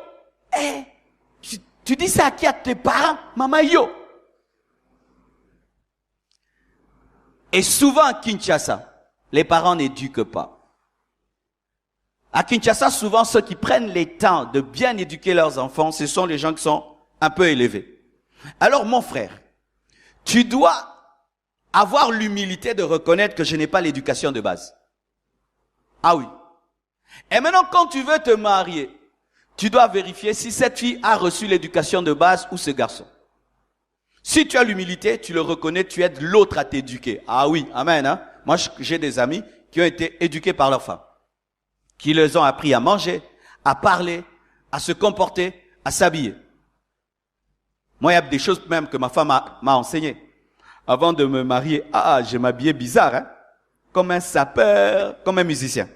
tu dis ça à qui? À tes parents? Maman yo. Et souvent à Kinshasa, les parents n'éduquent pas. À Kinshasa, souvent, ceux qui prennent les temps de bien éduquer leurs enfants, ce sont les gens qui sont un peu élevés. Alors, mon frère, tu dois avoir l'humilité de reconnaître que je n'ai pas l'éducation de base. Ah oui. Et maintenant, quand tu veux te marier, tu dois vérifier si cette fille a reçu l'éducation de base ou ce garçon. Si tu as l'humilité, tu le reconnais, tu aides l'autre à t'éduquer. Ah oui, amen, hein. Moi, j'ai des amis qui ont été éduqués par leur femme, qui les ont appris à manger, à parler, à se comporter, à s'habiller. Moi, il y a des choses même que ma femme m'a enseigné. Avant de me marier, je m'habillais bizarre, hein, comme un sapeur, comme un musicien.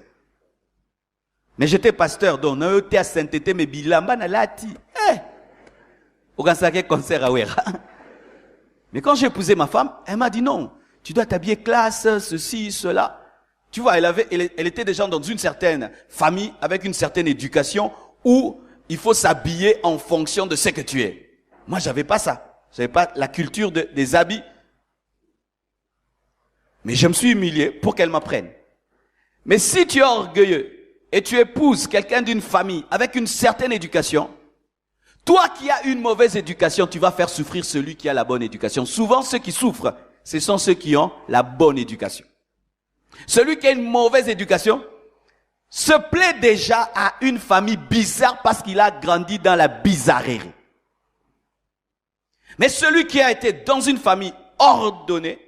Mais j'étais pasteur, donc on a été à sainteté, mais bilamba na lati. Au concert à Ouera. Mais quand j'ai épousé ma femme, elle m'a dit non, tu dois t'habiller classe, ceci, cela. Tu vois, elle était déjà dans une certaine famille, avec une certaine éducation, où il faut s'habiller en fonction de ce que tu es. Moi, j'avais pas ça. J'avais pas la culture des habits. Mais je me suis humilié pour qu'elle m'apprenne. Mais si tu es orgueilleux et tu épouses quelqu'un d'une famille avec une certaine éducation, toi qui as une mauvaise éducation, tu vas faire souffrir celui qui a la bonne éducation. Souvent, ceux qui souffrent, ce sont ceux qui ont la bonne éducation. Celui qui a une mauvaise éducation se plaît déjà à une famille bizarre parce qu'il a grandi dans la bizarrerie. Mais celui qui a été dans une famille ordonnée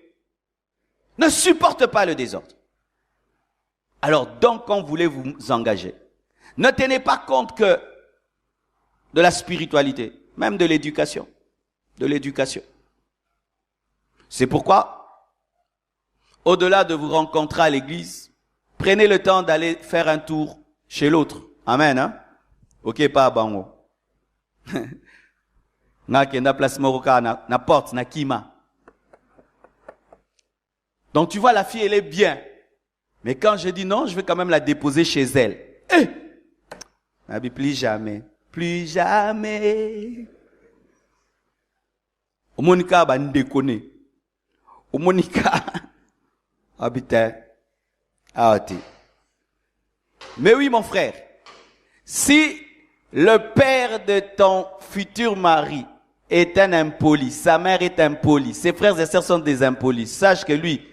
ne supporte pas le désordre. Alors donc, quand vous voulez vous engager, ne tenez pas compte que de la spiritualité, même de l'éducation. De l'éducation. C'est pourquoi, au-delà de vous rencontrer à l'église, prenez le temps d'aller faire un tour chez l'autre. Amen, hein? Ok, pas à Bango. Na place Moroka, na porte, na kima. Donc tu vois, la fille, elle est bien. Mais quand je dis non, je vais quand même la déposer chez elle. Plus jamais. Plus jamais. Au Monica, bah, déconne. Au Monica, habite. Mais oui, mon frère. Si le père de ton futur mari est un impoli, sa mère est impolie, ses frères et sœurs sont des impolis, sache que lui,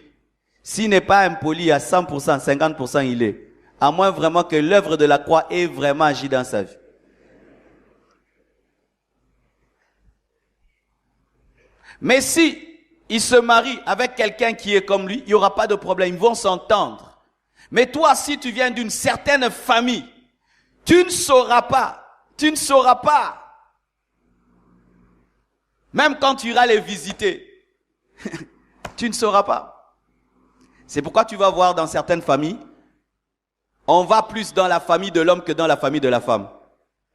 s'il n'est pas impoli à 100%, 50% il est. À moins vraiment que l'œuvre de la croix ait vraiment agi dans sa vie. Mais si il se marie avec quelqu'un qui est comme lui, il n'y aura pas de problème, ils vont s'entendre. Mais toi, si tu viens d'une certaine famille, tu ne sauras pas. Même quand tu iras les visiter, tu ne sauras pas. C'est pourquoi tu vas voir dans certaines familles, on va plus dans la famille de l'homme que dans la famille de la femme.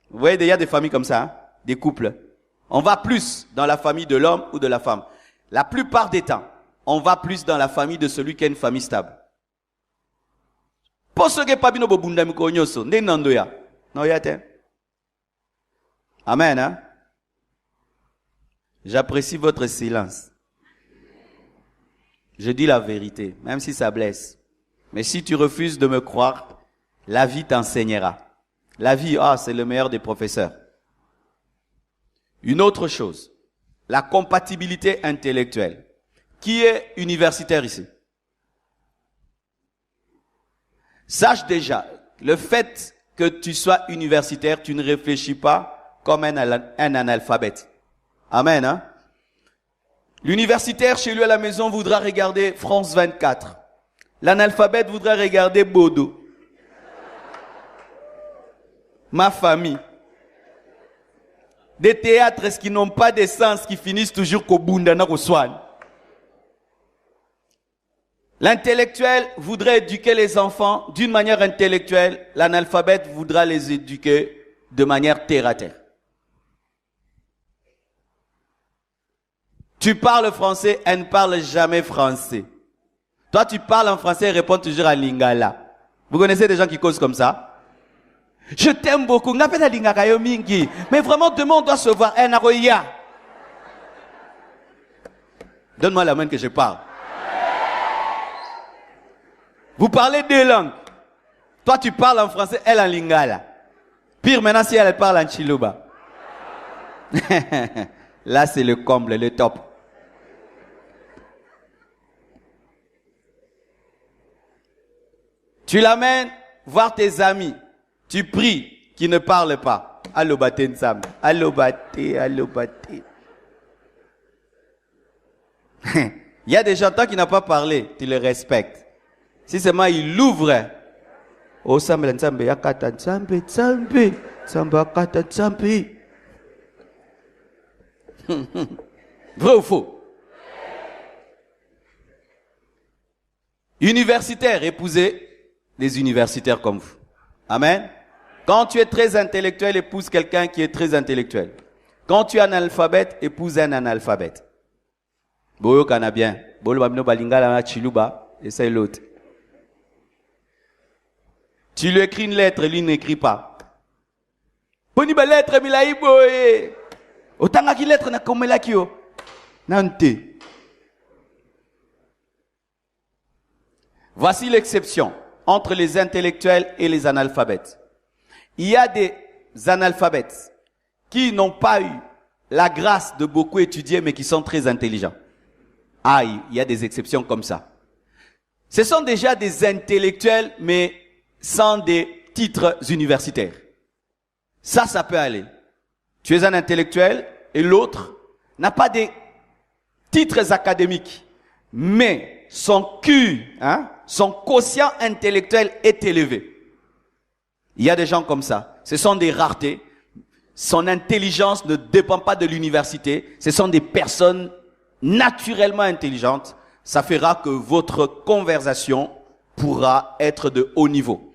Vous voyez, il y a des familles comme ça, hein, des couples. On va plus dans la famille de l'homme ou de la femme. La plupart des temps, on va plus dans la famille de celui qui a une famille stable. Amen, hein? J'apprécie votre silence. Je dis la vérité, même si ça blesse. Mais si tu refuses de me croire, la vie t'enseignera. La vie, c'est le meilleur des professeurs. Une autre chose, la compatibilité intellectuelle. Qui est universitaire ici? Sache déjà, le fait que tu sois universitaire, tu ne réfléchis pas comme un analphabète. Amen, hein? L'universitaire chez lui à la maison voudra regarder France 24. L'analphabète voudra regarder Bodo. Ma famille. Des théâtres qui n'ont pas de sens, qui finissent toujours qu'au Bundana au Swan. L'intellectuel voudrait éduquer les enfants d'une manière intellectuelle. L'analphabète voudra les éduquer de manière terre à terre. Tu parles français, elle ne parle jamais français. Toi, tu parles en français et réponds toujours à Lingala. Vous connaissez des gens qui causent comme ça? Je t'aime beaucoup. Mais vraiment, demain, on doit se voir. Donne-moi la main que je parle. Vous parlez deux langues. Toi, tu parles en français, elle en Lingala. Pire maintenant, si elle parle en Chiluba. Là, c'est le comble, le top. Tu l'amènes voir tes amis. Tu pries qu'ils ne parlent pas. Allo bate ensemble. Allo bate. Il y a des gens, tant qu'ils n'ont pas parlé, tu les respectes. Si seulement il l'ouvre. Oh, sambe nsambe yakata nsambe nsambe. Samba yakata nsambe. Vrai ou faux? Universitaires, épousez des universitaires comme vous. Amen. Quand tu es très intellectuel, épouse quelqu'un qui est très intellectuel. Quand tu es analphabète, épouse un analphabète. Boyo kana bien. Bolo bamino balingala na chiluba, et c'est l'autre. Tu lui écris une lettre, lui n'écrit pas. Boni ba lettre milai boye. Otanga ki lettre na komela kio. Nante. Voici l'exception entre les intellectuels et les analphabètes. Il y a des analphabètes qui n'ont pas eu la grâce de beaucoup étudier, mais qui sont très intelligents. Ah, il y a des exceptions comme ça. Ce sont déjà des intellectuels, mais sans des titres universitaires. Ça peut aller. Tu es un intellectuel et l'autre n'a pas des titres académiques, mais son QI, son quotient intellectuel est élevé. Il y a des gens comme ça. Ce sont des raretés. Son intelligence ne dépend pas de l'université. Ce sont des personnes naturellement intelligentes. Ça fera que votre conversation pourra être de haut niveau.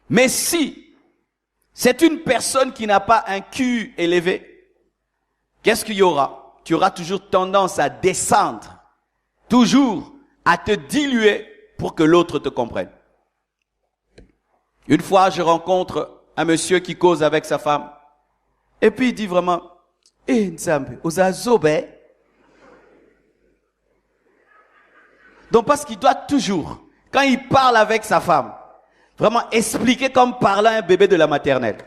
Mais si c'est une personne qui n'a pas un QI élevé, qu'est-ce qu'il y aura? Tu auras toujours tendance à descendre, toujours à te diluer pour que l'autre te comprenne. Une fois, je rencontre un monsieur qui cause avec sa femme. Et puis il dit vraiment, Nzambe, ozazobe. Donc parce qu'il doit toujours, quand il parle avec sa femme, vraiment expliquer comme parlant un bébé de la maternelle.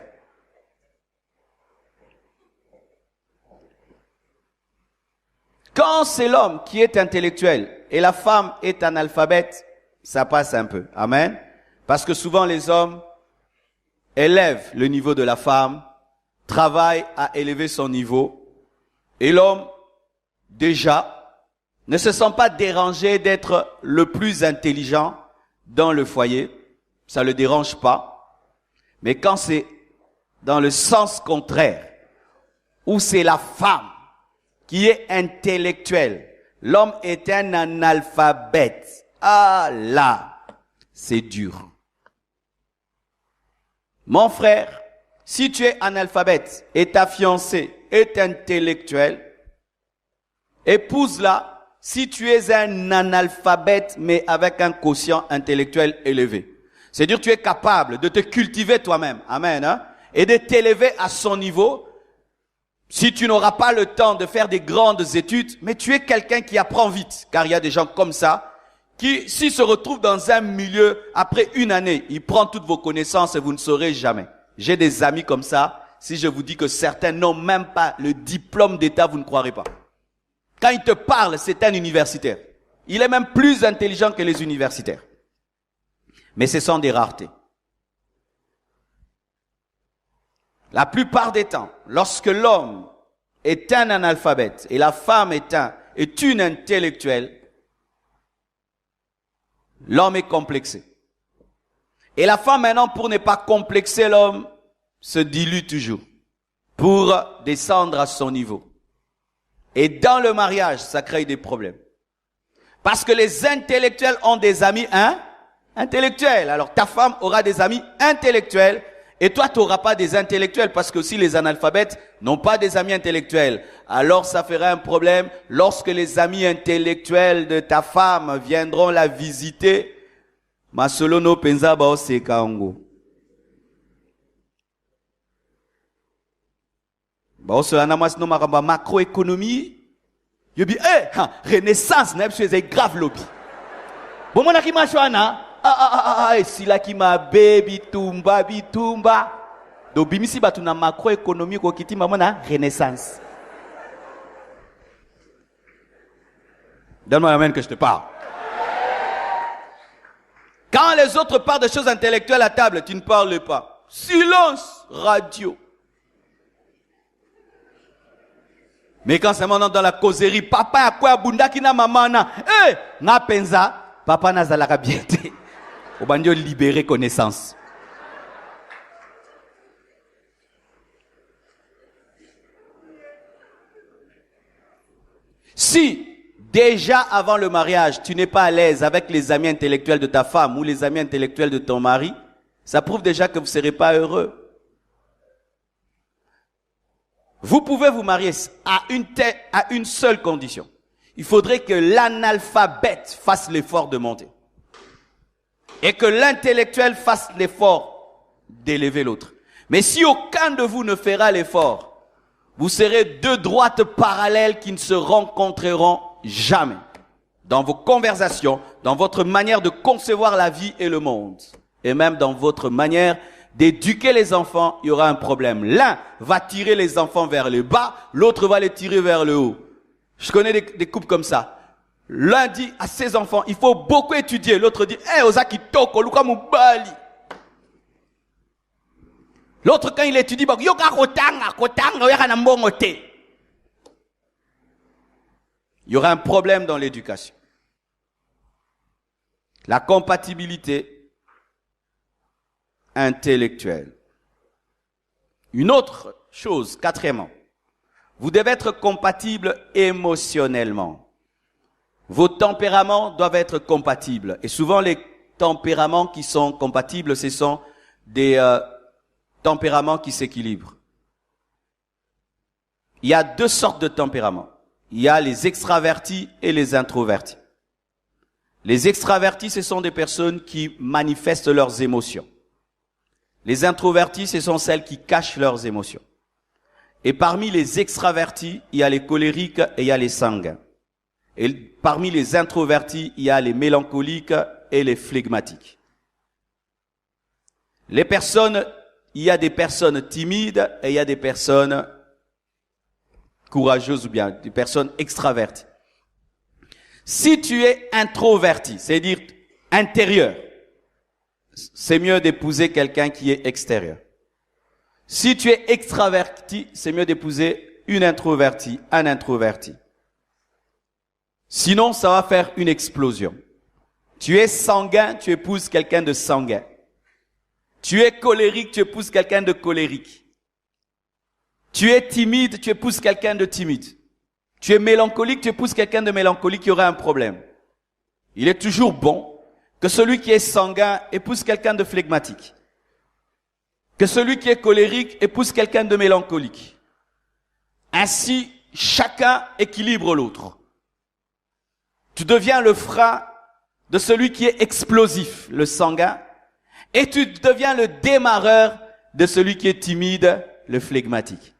Quand c'est l'homme qui est intellectuel et la femme est analphabète, ça passe un peu. Amen. Parce que souvent les hommes élèvent le niveau de la femme, travaillent à élever son niveau, et l'homme, déjà, ne se sent pas dérangé d'être le plus intelligent dans le foyer. Ça ne le dérange pas. Mais quand c'est dans le sens contraire, où c'est la femme qui est intellectuelle, l'homme est un analphabète. Ah là, c'est dur. Mon frère, si tu es analphabète et ta fiancée est intellectuelle, épouse-la si tu es un analphabète mais avec un quotient intellectuel élevé. C'est-à-dire que tu es capable de te cultiver toi-même, amen, et de t'élever à son niveau. Si tu n'auras pas le temps de faire des grandes études, mais tu es quelqu'un qui apprend vite, car il y a des gens comme ça, qui, s'il se retrouve dans un milieu, après une année, il prend toutes vos connaissances et vous ne saurez jamais. J'ai des amis comme ça. Si je vous dis que certains n'ont même pas le diplôme d'État, vous ne croirez pas. Quand il te parle, c'est un universitaire. Il est même plus intelligent que les universitaires. Mais ce sont des raretés. La plupart des temps, lorsque l'homme est un analphabète et la femme est une intellectuelle, l'homme est complexé. Et la femme maintenant, pour ne pas complexer l'homme, se dilue toujours pour descendre à son niveau. Et dans le mariage, ça crée des problèmes. Parce que les intellectuels ont des amis intellectuels. Alors ta femme aura des amis intellectuels et toi tu n'auras pas des intellectuels parce que aussi les analphabètes n'ont pas des amis intellectuels. Alors ça fera un problème lorsque les amis intellectuels de ta femme viendront la visiter. Masolono penza bao sekaango. Bao solana masno makamba macroéconomie. Yobi renaissance na c'est grave lobby. Bon mona ki machwana sila ki ma baby tumba bitumba. Do bimisi batu na macroéconomie ko kitima mona renaissance. Donne-moi la main que je te parle. Quand les autres parlent de choses intellectuelles à table, tu ne parles pas. Silence radio. Mais quand c'est maintenant dans la causerie, papa a quoi bunda kina maman na, na penza, papa na zalaka biente. Obandio libérer connaissance. Si déjà avant le mariage, tu n'es pas à l'aise avec les amis intellectuels de ta femme ou les amis intellectuels de ton mari, Ça prouve déjà que vous ne serez pas heureux. Vous pouvez vous marier à une seule condition. Il faudrait que l'analphabète fasse l'effort de monter. Et que l'intellectuel fasse l'effort d'élever l'autre. Mais si aucun de vous ne fera l'effort, vous serez deux droites parallèles qui ne se rencontreront jamais. Dans vos conversations, dans votre manière de concevoir la vie et le monde. Et même dans votre manière d'éduquer les enfants, il y aura un problème. L'un va tirer les enfants vers le bas, l'autre va les tirer vers le haut. Je connais des couples comme ça. L'un dit à ses enfants, il faut beaucoup étudier. L'autre dit, Ozaki toko, luka mubali. L'autre, quand il étudie, il y aura un problème dans l'éducation. La compatibilité intellectuelle. Une autre chose, quatrièmement, vous devez être compatible émotionnellement. Vos tempéraments doivent être compatibles. Et souvent, les tempéraments qui sont compatibles, ce sont des tempéraments qui s'équilibrent. Il y a deux sortes de tempéraments. Il y a les extravertis et les introvertis. Les extravertis, ce sont des personnes qui manifestent leurs émotions. Les introvertis, ce sont celles qui cachent leurs émotions. Et parmi les extravertis, il y a les colériques et il y a les sanguins. Et parmi les introvertis, il y a les mélancoliques et les flegmatiques. Les personnes, il y a des personnes timides et il y a des personnes courageuses ou bien des personnes extraverties. Si tu es introverti, c'est-à-dire intérieur, c'est mieux d'épouser quelqu'un qui est extérieur. Si tu es extraverti, c'est mieux d'épouser une introvertie, un introverti. Sinon, ça va faire une explosion. Tu es sanguin, tu épouses quelqu'un de sanguin. Tu es colérique, tu épouses quelqu'un de colérique. Tu es timide, tu épouses quelqu'un de timide. Tu es mélancolique, tu épouses quelqu'un de mélancolique, il y aura un problème. Il est toujours bon que celui qui est sanguin épouse quelqu'un de flegmatique. Que celui qui est colérique épouse quelqu'un de mélancolique. Ainsi, chacun équilibre l'autre. Tu deviens le frein de celui qui est explosif, le sanguin, et tu deviens le démarreur de celui qui est timide, le flegmatique.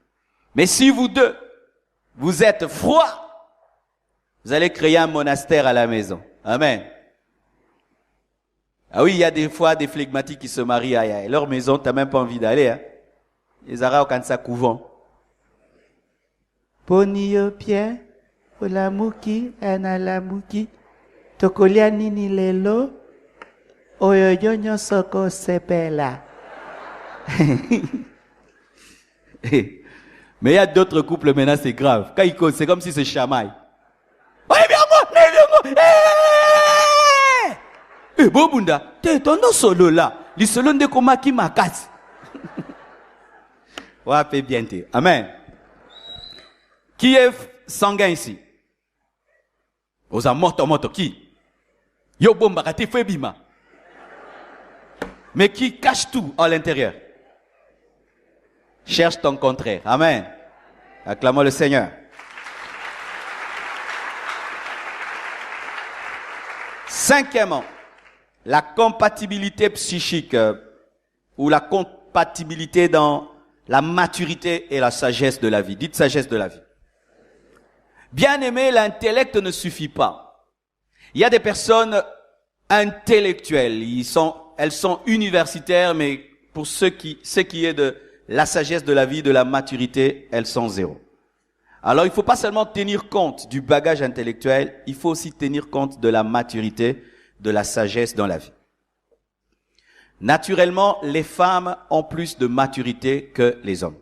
Mais si vous deux, vous êtes froid, vous allez créer un monastère à la maison. Amen. Ah oui, il y a des fois des flegmatiques qui se marient à leur maison, tu n'as même pas envie d'aller. Hein. Ils auront quand ça couvent. Ponio Pierre, Olamuki, Analamuki, Tokolia Nini Lelo, Oyoyonyo Soko Sepela. Mais il y a d'autres couples maintenant, c'est grave. Quand ils causent, c'est comme si c'est chamaille. Eh, Bobunda, t'es ton solo là. Les solo de koma qui m'a cassé. Ouais, fait bien t'es. Amen. Qui est sanguin ici? Osa moto qui? Yo bomba kati febima. Mais qui cache tout à l'intérieur? Cherche ton contraire. Amen. Acclamons le Seigneur. Cinquièmement, la compatibilité psychique ou la compatibilité dans la maturité et la sagesse de la vie. Dites sagesse de la vie. Bien aimé, l'intellect ne suffit pas. Il y a des personnes intellectuelles. Elles sont universitaires, mais pour ce qui est de la sagesse de la vie, de la maturité, elles sont zéro. Alors, il ne faut pas seulement tenir compte du bagage intellectuel, il faut aussi tenir compte de la maturité, de la sagesse dans la vie. Naturellement, les femmes ont plus de maturité que les hommes.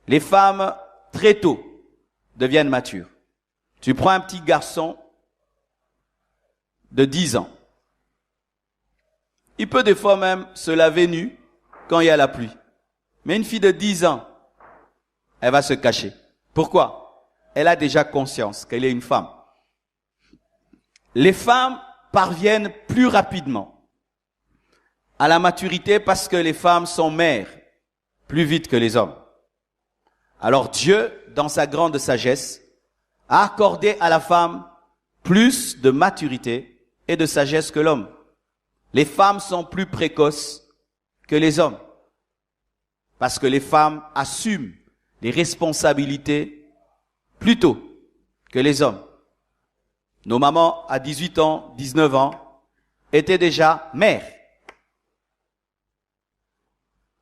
Les femmes, très tôt, deviennent matures. Tu prends un petit garçon de 10 ans. Il peut des fois même se laver nu quand il y a la pluie. Mais une fille de 10 ans, elle va se cacher. Pourquoi? Elle a déjà conscience qu'elle est une femme. Les femmes parviennent plus rapidement à la maturité parce que les femmes sont mères plus vite que les hommes. Alors Dieu, dans sa grande sagesse, a accordé à la femme plus de maturité et de sagesse que l'homme. Les femmes sont plus précoces que les hommes parce que les femmes assument les responsabilités plus tôt que les hommes. Nos mamans, à 18 ans, 19 ans, étaient déjà mères.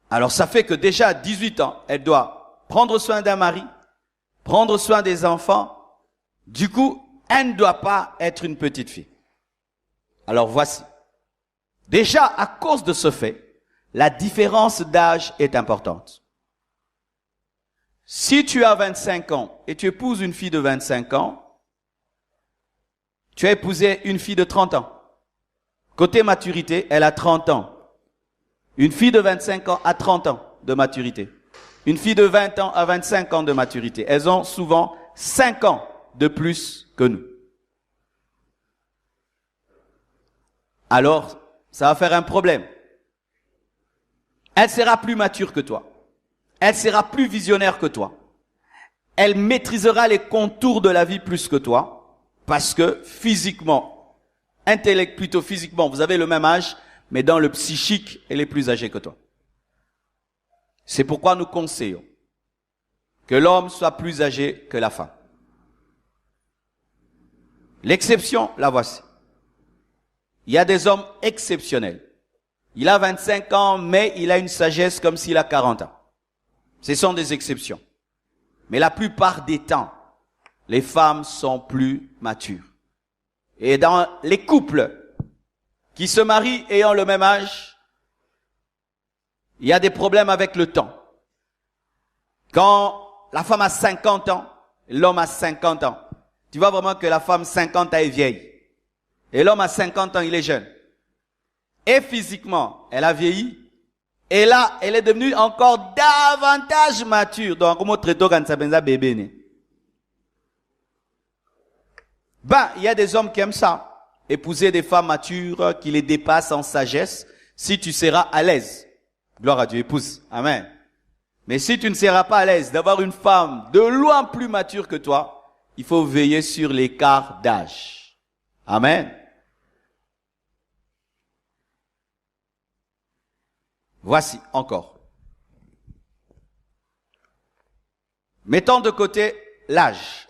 Alors ça fait que déjà à 18 ans, elle doit prendre soin d'un mari, prendre soin des enfants. Du coup, elle ne doit pas être une petite fille. Alors voici. Déjà, à cause de ce fait, la différence d'âge est importante. Si tu as 25 ans et tu épouses une fille de 25 ans, tu as épousé une fille de 30 ans. Côté maturité, elle a 30 ans. Une fille de 25 ans a 30 ans de maturité. Une fille de 20 ans a 25 ans de maturité. Elles ont souvent 5 ans de plus que nous. Alors, ça va faire un problème. Elle sera plus mature que toi. Elle sera plus visionnaire que toi. Elle maîtrisera les contours de la vie plus que toi, parce que physiquement, plutôt physiquement, vous avez le même âge, mais dans le psychique, elle est plus âgée que toi. C'est pourquoi nous conseillons que l'homme soit plus âgé que la femme. L'exception, la voici. Il y a des hommes exceptionnels. Il a 25 ans, mais il a une sagesse comme s'il a 40 ans. Ce sont des exceptions. Mais la plupart des temps, les femmes sont plus matures. Et dans les couples qui se marient ayant le même âge, il y a des problèmes avec le temps. Quand la femme a 50 ans, l'homme a 50 ans, tu vois vraiment que la femme 50 ans est vieille. Et l'homme à 50 ans, il est jeune. Et physiquement, elle a vieilli. Et là, elle est devenue encore davantage mature. Donc, comment traiter quand ça benza bébé né? Il y a des hommes qui aiment ça. Épouser des femmes matures qui les dépassent en sagesse. Si tu seras à l'aise. Gloire à Dieu, épouse. Amen. Mais si tu ne seras pas à l'aise d'avoir une femme de loin plus mature que toi, il faut veiller sur l'écart d'âge. Amen. Voici encore. Mettons de côté l'âge.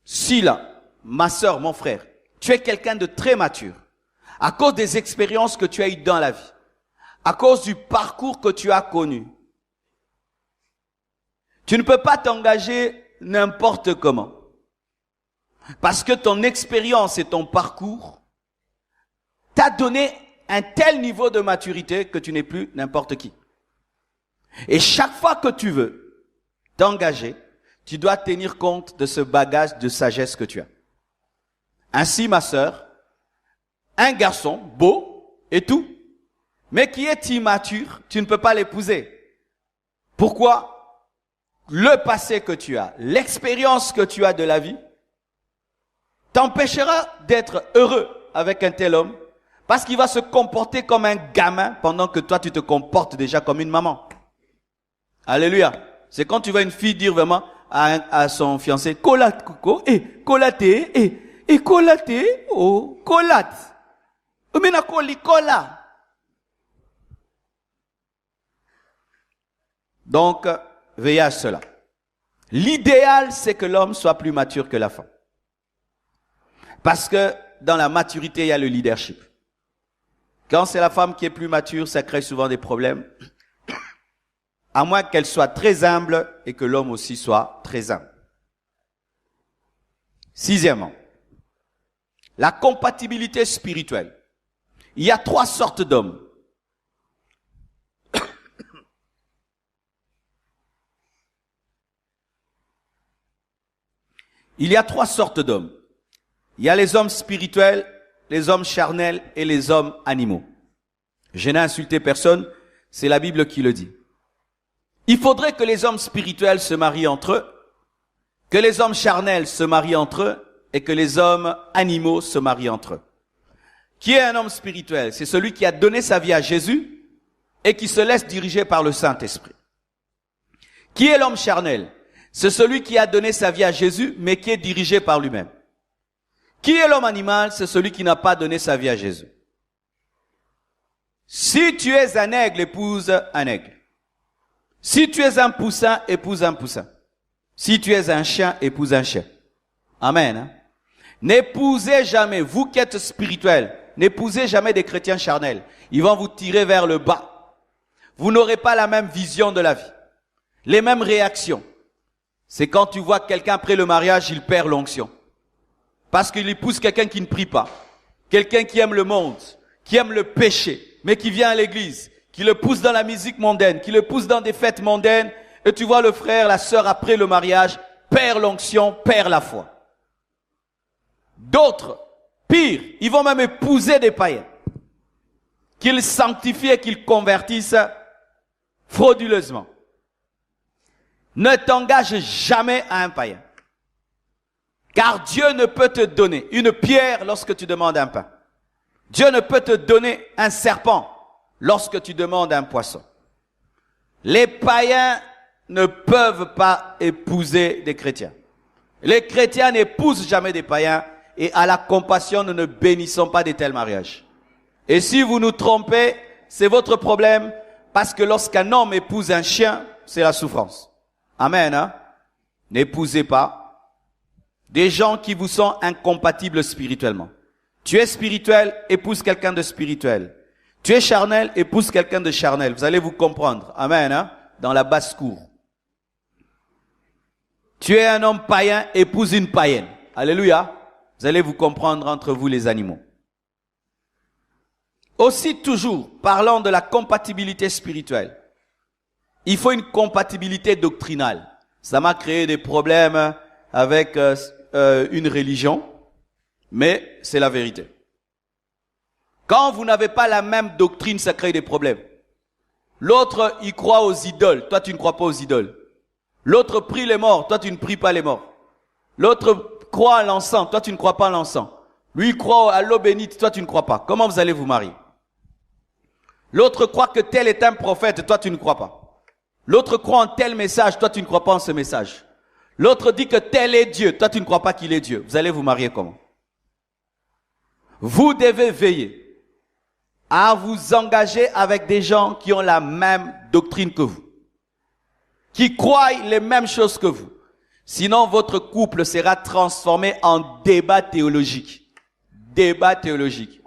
Si là, ma sœur, mon frère, tu es quelqu'un de très mature, à cause des expériences que tu as eues dans la vie, à cause du parcours que tu as connu, tu ne peux pas t'engager n'importe comment. Parce que ton expérience et ton parcours t'a donné un tel niveau de maturité que tu n'es plus n'importe qui. Et chaque fois que tu veux t'engager, tu dois tenir compte de ce bagage de sagesse que tu as. Ainsi, ma sœur, un garçon beau et tout, mais qui est immature, tu ne peux pas l'épouser. Pourquoi? Le passé que tu as, l'expérience que tu as de la vie, t'empêchera d'être heureux avec un tel homme, parce qu'il va se comporter comme un gamin pendant que toi tu te comportes déjà comme une maman. Alléluia. C'est quand tu vois une fille dire vraiment à son fiancé, colate coco, colaté, colaté, oh, colate. Omena coli cola. Donc, veillez à cela. L'idéal, c'est que l'homme soit plus mature que la femme. Parce que dans la maturité, il y a le leadership. Quand c'est la femme qui est plus mature, ça crée souvent des problèmes. À moins qu'elle soit très humble et que l'homme aussi soit très humble. Sixièmement, la compatibilité spirituelle. Il y a 3 sortes d'hommes. Il y a 3 sortes d'hommes. Il y a les hommes spirituels, les hommes charnels et les hommes animaux. Je n'ai insulté personne, c'est la Bible qui le dit. Il faudrait que les hommes spirituels se marient entre eux, que les hommes charnels se marient entre eux et que les hommes animaux se marient entre eux. Qui est un homme spirituel? C'est celui qui a donné sa vie à Jésus et qui se laisse diriger par le Saint-Esprit. Qui est l'homme charnel? C'est celui qui a donné sa vie à Jésus, mais qui est dirigé par lui-même. Qui est l'homme animal? C'est celui qui n'a pas donné sa vie à Jésus. Si tu es un aigle, épouse un aigle. Si tu es un poussin, épouse un poussin. Si tu es un chien, épouse un chien. Amen. Hein? N'épousez jamais, vous qui êtes spirituels, n'épousez jamais des chrétiens charnels. Ils vont vous tirer vers le bas. Vous n'aurez pas la même vision de la vie. Les mêmes réactions. C'est quand tu vois quelqu'un après le mariage, il perd l'onction. Parce qu'il épouse quelqu'un qui ne prie pas. Quelqu'un qui aime le monde, qui aime le péché, mais qui vient à l'église, qui le pousse dans la musique mondaine, qui le pousse dans des fêtes mondaines. Et tu vois le frère, la sœur après le mariage, perd l'onction, perd la foi. D'autres, pire, ils vont même épouser des païens. Qu'ils sanctifient et qu'ils convertissent frauduleusement. Ne t'engage jamais à un païen. Car Dieu ne peut te donner une pierre lorsque tu demandes un pain. Dieu ne peut te donner un serpent lorsque tu demandes un poisson. Les païens ne peuvent pas épouser des chrétiens. Les chrétiens n'épousent jamais des païens et à la compassion, nous ne bénissons pas de tels mariages. Et si vous nous trompez, c'est votre problème parce que lorsqu'un homme épouse un chien, c'est la souffrance. Amen. Hein? N'épousez pas des gens qui vous sont incompatibles spirituellement. Tu es spirituel, épouse quelqu'un de spirituel. Tu es charnel, épouse quelqu'un de charnel. Vous allez vous comprendre. Amen. Hein? Dans la basse-cour. Tu es un homme païen, épouse une païenne. Alléluia. Vous allez vous comprendre entre vous les animaux. Aussi toujours, parlant de la compatibilité spirituelle, il faut une compatibilité doctrinale. Ça m'a créé des problèmes avec une religion, mais c'est la vérité. Quand vous n'avez pas la même doctrine, ça crée des problèmes. L'autre, il croit aux idoles. Toi, tu ne crois pas aux idoles. L'autre prie les morts. Toi, tu ne pries pas les morts. L'autre croit à l'encens. Toi, tu ne crois pas à l'encens. Lui, il croit à l'eau bénite. Toi, tu ne crois pas. Comment vous allez vous marier? L'autre croit que tel est un prophète. Toi, tu ne crois pas. L'autre croit en tel message. Toi, tu ne crois pas en ce message. L'autre dit que tel est Dieu. Toi, tu ne crois pas qu'il est Dieu. Vous allez vous marier comment? Vous devez veiller à vous engager avec des gens qui ont la même doctrine que vous, qui croient les mêmes choses que vous. Sinon, votre couple sera transformé en débat théologique. Débat théologique.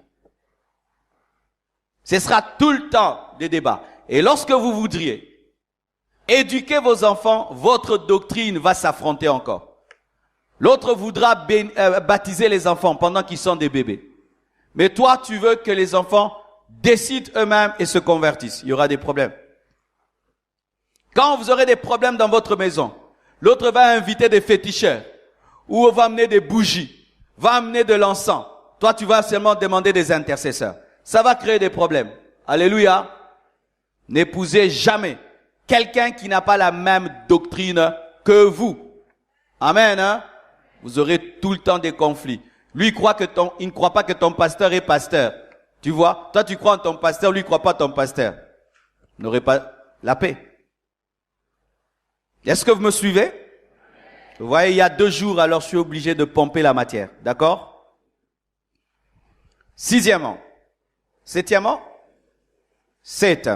Ce sera tout le temps des débats. Et lorsque vous voudriez éduquer vos enfants, votre doctrine va s'affronter encore. L'autre voudra baptiser les enfants pendant qu'ils sont des bébés. Mais toi, tu veux que les enfants décident eux-mêmes et se convertissent. Il y aura des problèmes. Quand vous aurez des problèmes dans votre maison, l'autre va inviter des féticheurs ou va amener des bougies, va amener de l'encens. Toi, tu vas seulement demander des intercesseurs. Ça va créer des problèmes. Alléluia. N'épousez jamais quelqu'un qui n'a pas la même doctrine que vous. Amen. Hein? Vous aurez tout le temps des conflits. Lui, il ne croit pas que ton pasteur est pasteur. Tu vois, toi tu crois en ton pasteur, lui il ne croit pas en ton pasteur. Vous n'aurez pas la paix. Est-ce que vous me suivez? Vous voyez, il y a 2 jours, alors je suis obligé de pomper la matière. D'accord? 6e. 7e. 7.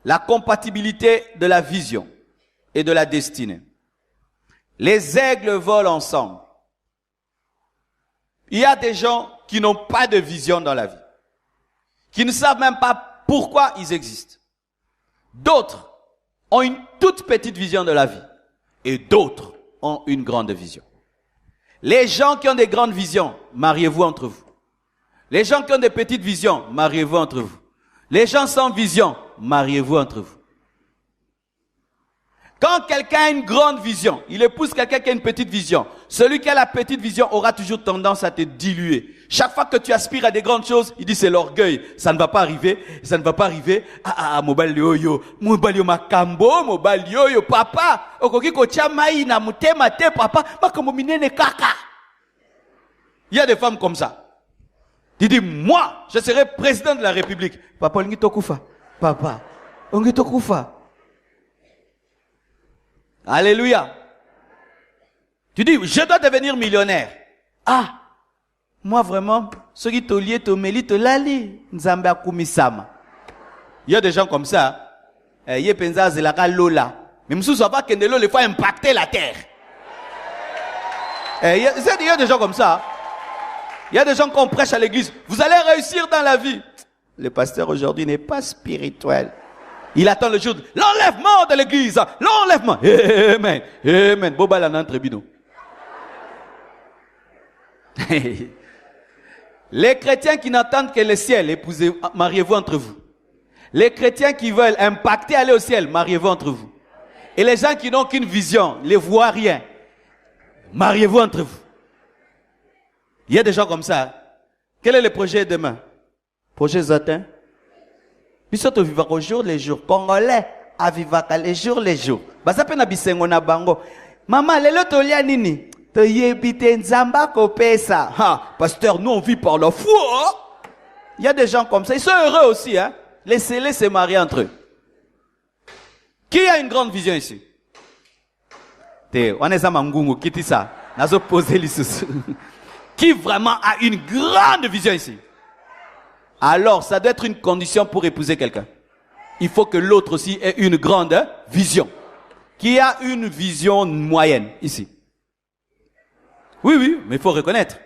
La compatibilité de la vision et de la destinée. Les aigles volent ensemble. Il y a des gens qui n'ont pas de vision dans la vie, qui ne savent même pas pourquoi ils existent. D'autres ont une toute petite vision de la vie et d'autres ont une grande vision. Les gens qui ont des grandes visions, mariez-vous entre vous. Les gens qui ont des petites visions, mariez-vous entre vous. Les gens sans vision, mariez-vous entre vous. Quand quelqu'un a une grande vision, il épouse quelqu'un qui a une petite vision. Celui qui a la petite vision aura toujours tendance à te diluer. Chaque fois que tu aspires à des grandes choses, il dit c'est l'orgueil. Ça ne va pas arriver, ça ne va pas arriver. Mobile yo-yo, mobile yo makambo, mobile yo-yo, papa. Okoki ko chamai na mutema te papa, makambo minene kaka. Il y a des femmes comme ça. Tu dis, moi, je serai président de la République. Papa, on kufa. Papa, on kufa. Alléluia. Tu dis, je dois devenir millionnaire. Ah, moi vraiment, ce qui te lié, te mêli, te lali, nzambe akumisama. Il y a des gens comme ça. Il y a des gens qui sont lola. Mais monsieur, ça va que il faut impacter la terre. Il y a des gens comme ça. Il y a des gens qu'on prêche à l'église. Vous allez réussir dans la vie. Le pasteur aujourd'hui n'est pas spirituel. Il attend le jour de l'enlèvement de l'église. L'enlèvement. Amen. Amen. Boba la nan tribunal. Les chrétiens qui n'attendent que le ciel, épousez, mariez-vous entre vous. Les chrétiens qui veulent impacter, aller au ciel, mariez-vous entre vous. Et les gens qui n'ont qu'une vision, ne voient rien, mariez-vous entre vous. Il y a des gens comme ça. Quel est le projet demain? Projet Zotin? Puis surtout, vivre au jour les jours. Congolais, à vivre les jours les jours. Bah, ça peut n'a bisengo na bango. Maman, lelo tolia nini? To yebite nzamba kopesa. Ha, pasteur, nous on vit par la foi. Il y a des gens comme ça. Ils sont heureux aussi, hein. Laissez-les se marier entre eux. Qui a une grande vision ici? On est à Mangungu, qui dit ça? Nazo posé l'issue. Qui vraiment a une grande vision ici? Alors, ça doit être une condition pour épouser quelqu'un. Il faut que l'autre aussi ait une grande vision. Qui a une vision moyenne ici? Oui, mais il faut reconnaître.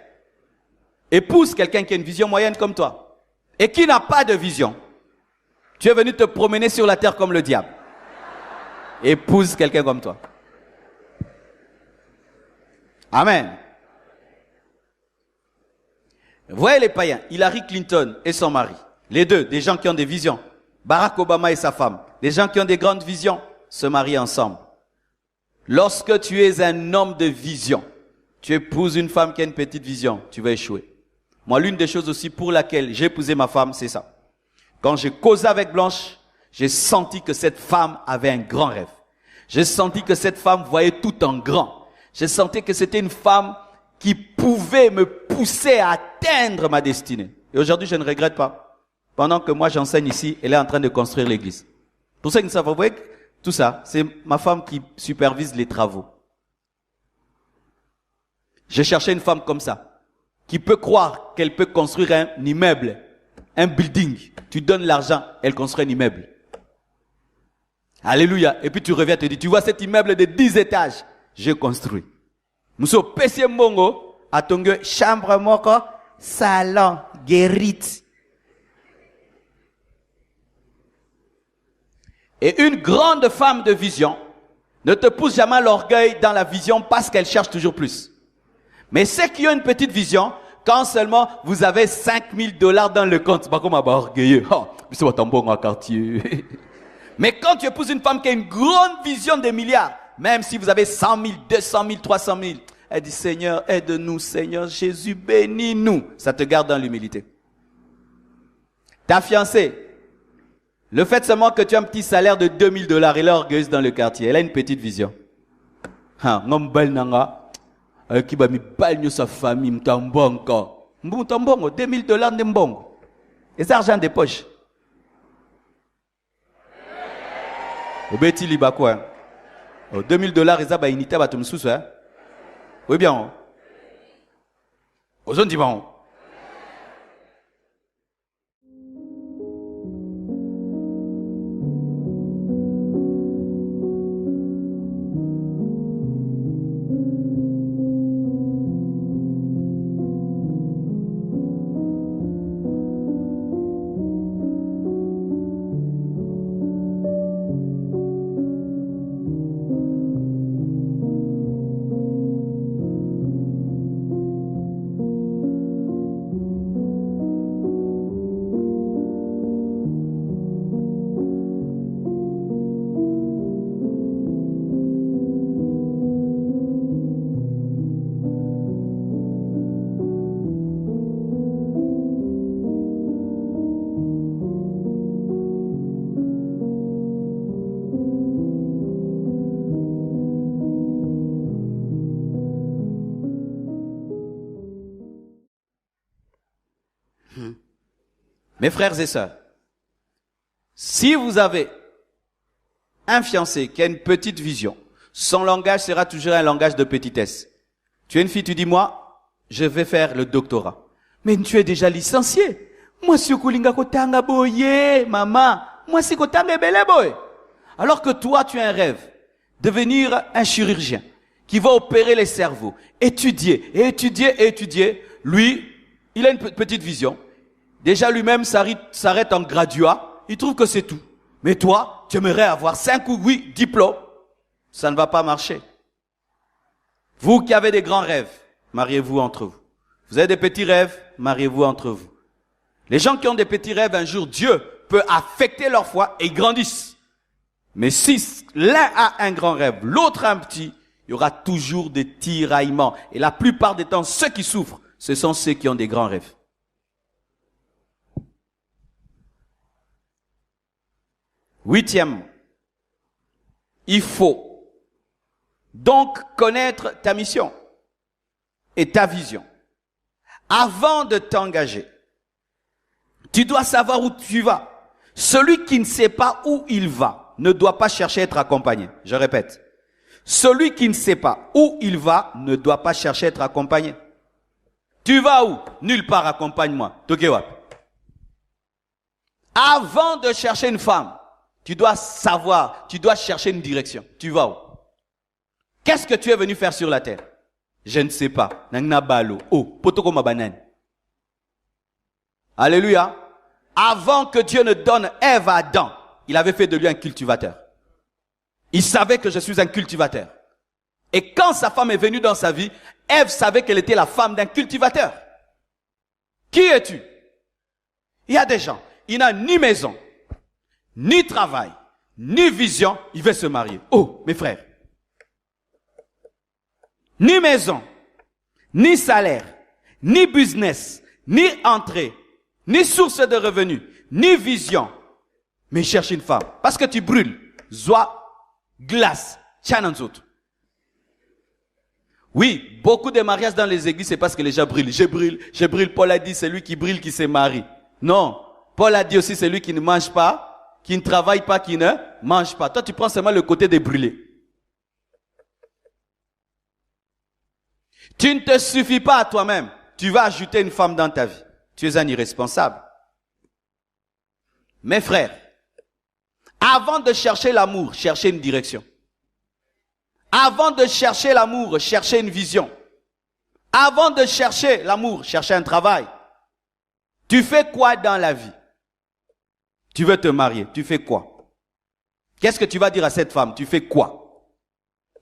Épouse quelqu'un qui a une vision moyenne comme toi. Et qui n'a pas de vision. Tu es venu te promener sur la terre comme le diable. Épouse quelqu'un comme toi. Amen. Voyez les païens, Hillary Clinton et son mari. Les deux, des gens qui ont des visions. Barack Obama et sa femme. Des gens qui ont des grandes visions, se marient ensemble. Lorsque tu es un homme de vision, tu épouses une femme qui a une petite vision, tu vas échouer. Moi, l'une des choses aussi pour laquelle j'ai épousé ma femme, c'est ça. Quand j'ai causé avec Blanche, j'ai senti que cette femme avait un grand rêve. J'ai senti que cette femme voyait tout en grand. J'ai senti que c'était une femme qui pouvait me pousser à atteindre ma destinée. Et aujourd'hui, je ne regrette pas. Pendant que moi, j'enseigne ici, elle est en train de construire l'église. Pour ceux qui ne savent pas, vous voyez, tout ça, c'est ma femme qui supervise les travaux. J'ai cherché une femme comme ça, qui peut croire qu'elle peut construire un immeuble, un building. Tu donnes l'argent, elle construit un immeuble. Alléluia. Et puis tu reviens et te dis, tu vois cet immeuble de 10 étages, j'ai construit. Monsieur Pessie Mbongo, a tongue chambre moko, salon, guérite. Et une grande femme de vision ne te pousse jamais à l'orgueil dans la vision parce qu'elle cherche toujours plus. Mais ceux qui ont une petite vision, quand seulement vous avez $5,000 dans le compte, c'est pas comme un orgueilleux. Oh, c'est pas ton bon quartier. Mais quand tu épouses une femme qui a une grande vision des milliards, même si vous avez 100 000, 200 000, 300 000, elle dit, Seigneur, aide-nous, Seigneur Jésus, bénis-nous. Ça te garde dans l'humilité. Ta fiancée, le fait seulement que tu as un petit salaire de $2,000, elle est orgueilleuse dans le quartier. Elle a une petite vision. Qui va me baigner sa famille, m'tambongo. M'tambongo, $2,000 n'embongo. Et c'est argent des poches. Au bêti liba quoi? $2,000, ils ont unité à tout sous hein? Oui bien. Aux zones d'Iban. Mes frères et sœurs, si vous avez un fiancé qui a une petite vision, son langage sera toujours un langage de petitesse. Tu es une fille, tu dis, moi, je vais faire le doctorat. Mais tu es déjà licencié. Moi, si kulinga kotanga boye, maman. Moi, si kotanga bele boy. Alors que toi, tu as un rêve. Devenir un chirurgien qui va opérer les cerveaux. Étudier, et étudier, et étudier. Lui, il a une petite vision. Déjà, lui-même s'arrête en graduat. Il trouve que c'est tout. Mais toi, tu aimerais avoir 5 ou 8 diplômes. Ça ne va pas marcher. Vous qui avez des grands rêves, mariez-vous entre vous. Vous avez des petits rêves, mariez-vous entre vous. Les gens qui ont des petits rêves, un jour, Dieu peut affecter leur foi et ils grandissent. Mais si l'un a un grand rêve, l'autre a un petit, il y aura toujours des tiraillements. Et la plupart des temps, ceux qui souffrent, ce sont ceux qui ont des grands rêves. Huitième, il faut donc connaître ta mission et ta vision. Avant de t'engager, tu dois savoir où tu vas. Celui qui ne sait pas où il va ne doit pas chercher à être accompagné. Je répète. Celui qui ne sait pas où il va ne doit pas chercher à être accompagné. Tu vas où? Nulle part, accompagne-moi. Avant de chercher une femme, tu dois savoir, tu dois chercher une direction. Tu vas où? Qu'est-ce que tu es venu faire sur la terre? Je ne sais pas. Alléluia. Avant que Dieu ne donne Ève à Adam, il avait fait de lui un cultivateur. Il savait que je suis un cultivateur. Et quand sa femme est venue dans sa vie, Ève savait qu'elle était la femme d'un cultivateur. Qui es-tu? Il y a des gens, il n'a ni maison, ni travail, ni vision, il veut se marier. Oh, mes frères. Ni maison, ni salaire, ni business, ni entrée, ni source de revenus, ni vision. Mais cherche une femme. Parce que tu brûles. Zoa, glace, autres. Oui, beaucoup de mariages dans les églises, c'est parce que les gens brûlent. Je brûle. Paul a dit, c'est lui qui brûle qui se marie. Non. Paul a dit aussi, c'est lui qui ne mange pas, qui ne travaille pas, qui ne mange pas. Toi, tu prends seulement le côté des brûlés. Tu ne te suffis pas à toi-même. Tu vas ajouter une femme dans ta vie. Tu es un irresponsable. Mes frères, avant de chercher l'amour, cherchez une direction. Avant de chercher l'amour, cherchez une vision. Avant de chercher l'amour, cherchez un travail. Tu fais quoi dans la vie? Tu veux te marier, tu fais quoi? Qu'est-ce que tu vas dire à cette femme? Tu fais quoi?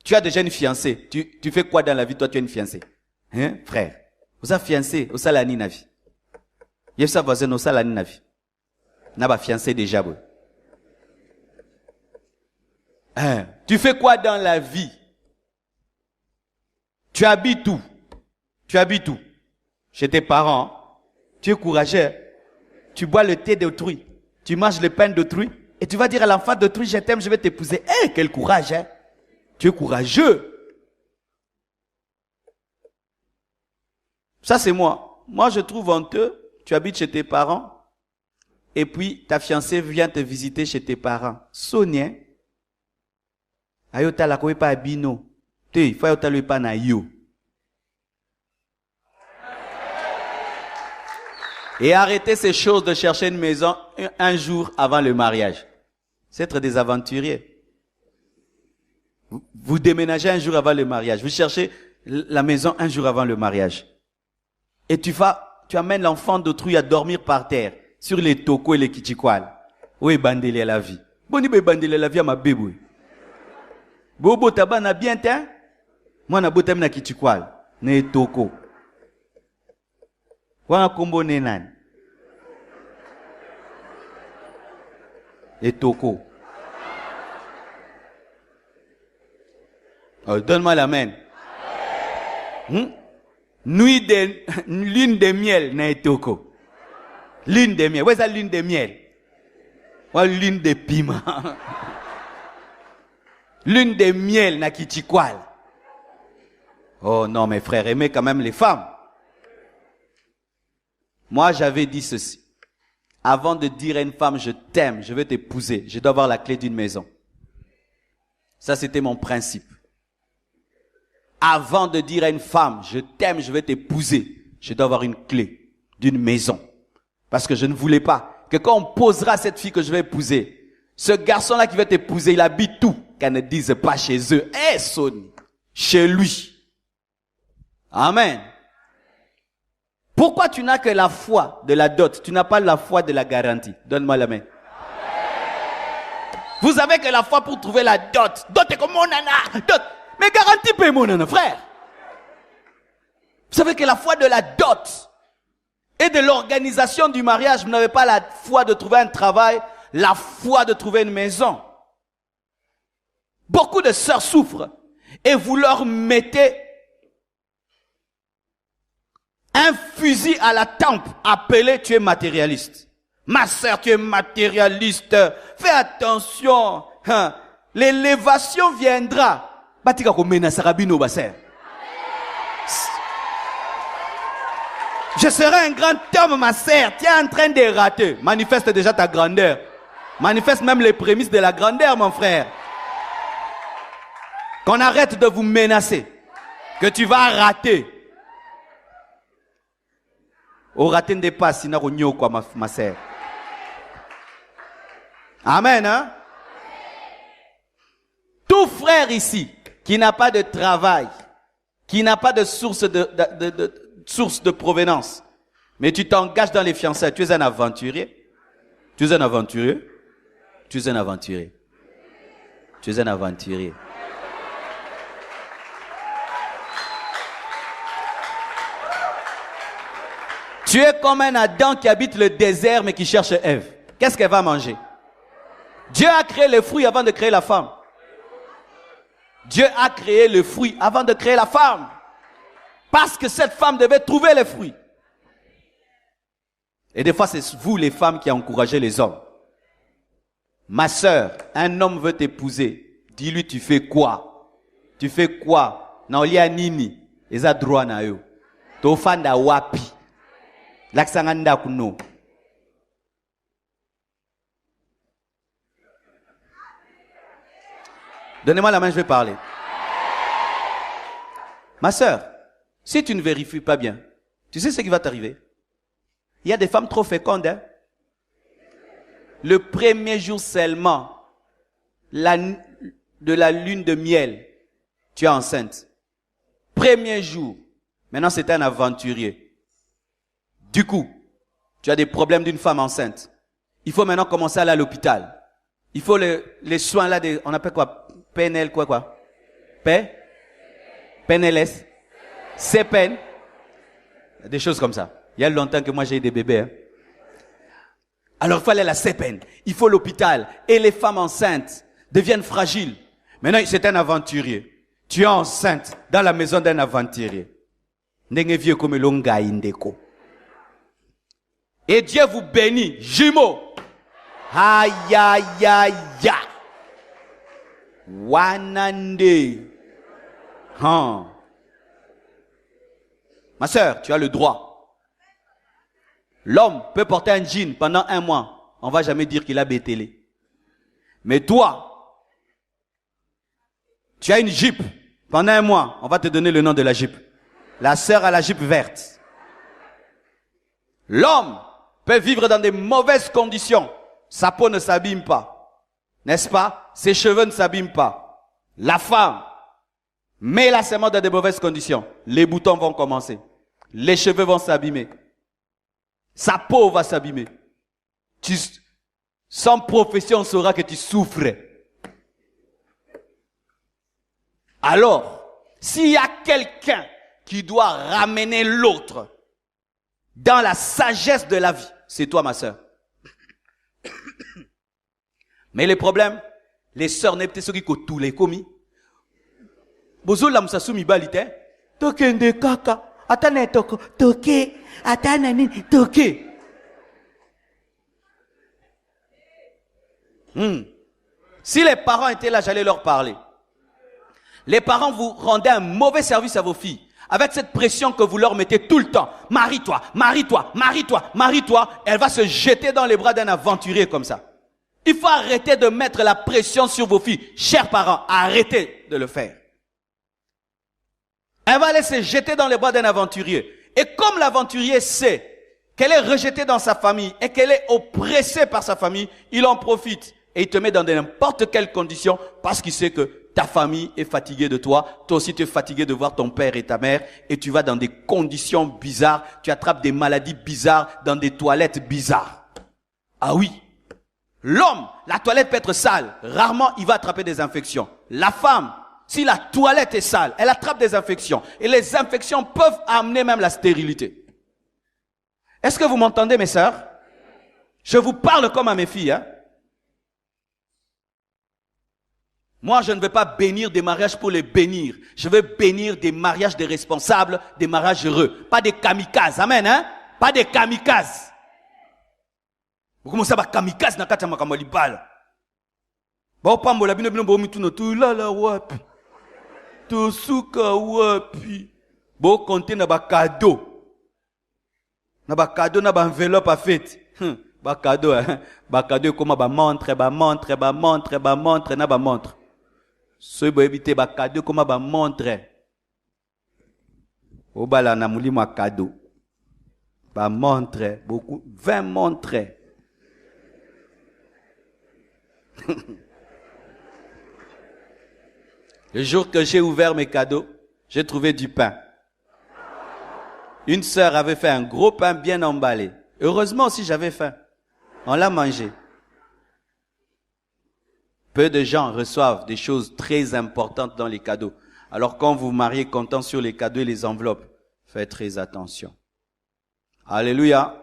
Tu as déjà une fiancée. Tu fais quoi dans la vie? Toi, tu as une fiancée. Hein, frère? Vous avez fiancé, au salani na vie. Il y a voisin au salani na vie. N'a pas fiancé déjà, bon. Hein, tu fais quoi dans la vie? Tu habites où? Tu habites où? Chez tes parents. Tu es courageux. Tu bois le thé d'autrui. Tu manges le pain d'autrui. Et tu vas dire à l'enfant d'autrui, je t'aime, je vais t'épouser. Eh, quel courage, hein? Tu es courageux. Ça, c'est moi. Moi, je trouve honteux. Tu habites chez tes parents. Et puis, ta fiancée vient te visiter chez tes parents. Sonia. Ayota la koe pa bino. Te, faut ayota le pa na yo. Et arrêtez ces choses de chercher une maison un jour avant le mariage. C'est être des aventuriers. Vous déménagez un jour avant le mariage. Vous cherchez la maison un jour avant le mariage. Et tu amènes l'enfant d'autrui à dormir par terre, sur les tokos et les kichikwal. Oui, bandele la vie. Boni be bandele la vie à ma bébé. Bobo taba na bien ten. Moi na botem na kichikwal. Ne toko. Wana kombo ne nan. Et toko. Oh, donne-moi la main. Lune de miel na etoko. Lune de miel. Où est la lune de miel? Ou lune de piment. Lune de miel na kichikwal. Oh non, mes frères, aimez quand même les femmes. Moi, j'avais dit ceci. avant de dire à une femme, je t'aime, je veux t'épouser, je dois avoir la clé d'une maison. Ça, c'était mon principe. Avant de dire à une femme, je t'aime, je veux t'épouser, je dois avoir une clé d'une maison. Parce que je ne voulais pas que quand on posera à cette fille que je vais épouser, ce garçon-là qui veut t'épouser, il habite tout, qu'elle ne dise pas chez eux. Eh, Sony, chez lui. Amen. Pourquoi tu n'as que la foi de la dot? Tu n'as pas la foi de la garantie. Donne-moi la main. Vous avez que la foi pour trouver la dot. Dot est comme mon nana. Dot. Mais garantie paye mon nana, frère. Vous savez que la foi de la dot et de l'organisation du mariage, vous n'avez pas la foi de trouver un travail, la foi de trouver une maison. Beaucoup de sœurs souffrent et vous leur mettez un fusil à la tempe appelé tu es matérialiste. Ma sœur, tu es matérialiste. Fais attention. Hein. L'élévation viendra. Batika ko menace rabino basser. Je serai un grand homme, ma sœur. Tu es en train de rater. Manifeste déjà ta grandeur. Manifeste même les prémices de la grandeur, mon frère. Qu'on arrête de vous menacer. Que tu vas rater. Au raté ne pas, sinon on y quoi, ma sœur. Amen, hein? Tout frère ici, qui n'a pas de travail, qui n'a pas de source de provenance, mais tu t'engages dans les fiançailles, tu es un aventurier. Tu es un aventurier. Tu es un aventurier. Tu es un aventurier. Tu es comme un Adam qui habite le désert mais qui cherche Ève. Qu'est-ce qu'elle va manger? Dieu a créé le fruit avant de créer la femme. Dieu a créé le fruit avant de créer la femme. Parce que cette femme devait trouver les fruits. Et des fois, c'est vous les femmes qui encouragez les hommes. Ma sœur, un homme veut t'épouser. Dis-lui, tu fais quoi? Tu fais quoi? Na olia nini? Eza droit na yo. Tofanda wapi? Laksanganda kuno. Donnez-moi la main, je vais parler. Ma sœur, si tu ne vérifies pas bien, tu sais ce qui va t'arriver? Il y a des femmes trop fécondes. Hein? Le premier jour seulement de la lune de miel, tu es enceinte. Premier jour. Maintenant, c'est un aventurier. Du coup, tu as des problèmes d'une femme enceinte. Il faut maintenant commencer à aller à l'hôpital. Il faut les soins là, on appelle quoi? PNL, quoi? PNLS? CPN? Des choses comme ça. Il y a longtemps que moi j'ai eu des bébés. Hein. Alors il faut aller à la CPN. Il faut l'hôpital. Et les femmes enceintes deviennent fragiles. Maintenant, c'est un aventurier. Tu es enceinte dans la maison d'un aventurier. Et Dieu vous bénit. Jumeaux. Aïe, aïe, aïe, aïe. Wanande. Hein. Ma sœur, tu as le droit. L'homme peut porter un jean pendant 1 mois. On ne va jamais dire qu'il a bétélé. Mais toi, tu as une jupe pendant 1 mois. On va te donner le nom de la jupe. La sœur a la jupe verte. L'homme peut vivre dans des mauvaises conditions. Sa peau ne s'abîme pas. N'est-ce pas? Ses cheveux ne s'abîment pas. La femme met la semence dans de mauvaises conditions. Les boutons vont commencer. Les cheveux vont s'abîmer. Sa peau va s'abîmer. Sans profession, on saura que tu souffres. Alors, s'il y a quelqu'un qui doit ramener l'autre dans la sagesse de la vie, c'est toi, ma sœur. Mais les problèmes, les sœurs n'est peut-être ceux qui tous les commis. Bozo la msasumi balite. Toke nde kaka. Atane toko. Toke. Atane nini. Toke. Si les parents étaient là, j'allais leur parler. Les parents vous rendaient un mauvais service à vos filles. avec cette pression que vous leur mettez tout le temps. Marie-toi, marie-toi, marie-toi, marie-toi. Elle va se jeter dans les bras d'un aventurier comme ça. Il faut arrêter de mettre la pression sur vos filles. Chers parents, arrêtez de le faire. Elle va aller se jeter dans les bras d'un aventurier. Et comme l'aventurier sait qu'elle est rejetée dans sa famille et qu'elle est oppressée par sa famille, il en profite et il te met dans n'importe quelle condition parce qu'il sait que ta famille est fatiguée de toi, toi aussi tu es fatigué de voir ton père et ta mère et tu vas dans des conditions bizarres, tu attrapes des maladies bizarres dans des toilettes bizarres. Ah oui, l'homme, la toilette peut être sale, rarement il va attraper des infections. La femme, si la toilette est sale, elle attrape des infections et les infections peuvent amener même la stérilité. Est-ce que vous m'entendez, mes sœurs? Je vous parle comme à mes filles. Hein? Moi, je ne vais pas bénir des mariages pour les bénir. Je veux bénir des mariages des responsables, des mariages heureux. Pas des kamikazes. Amen. Hein? Pas des kamikazes. Vous commencez à kamikaze na kati ya makambo libala. Ba pambola bino bino bo mituno tu la wapi. To suka wapi. Bo compter na ba cadeau. Na ba cadeau na ba enveloppe à fête. Ba cadeau hein. Ba cadeau comme ba montre na ba montre. So bo éviter ba cadeau comme ba montre. O bala na mulimo a cadeau. Ba montre beaucoup 20 montres. Le jour que j'ai ouvert mes cadeaux, j'ai trouvé du pain. Une sœur avait fait un gros pain bien emballé. Heureusement aussi j'avais faim. On l'a mangé. Peu de gens reçoivent des choses très importantes dans les cadeaux. Alors quand vous vous mariez comptant sur les cadeaux et les enveloppes, faites très attention. Alléluia.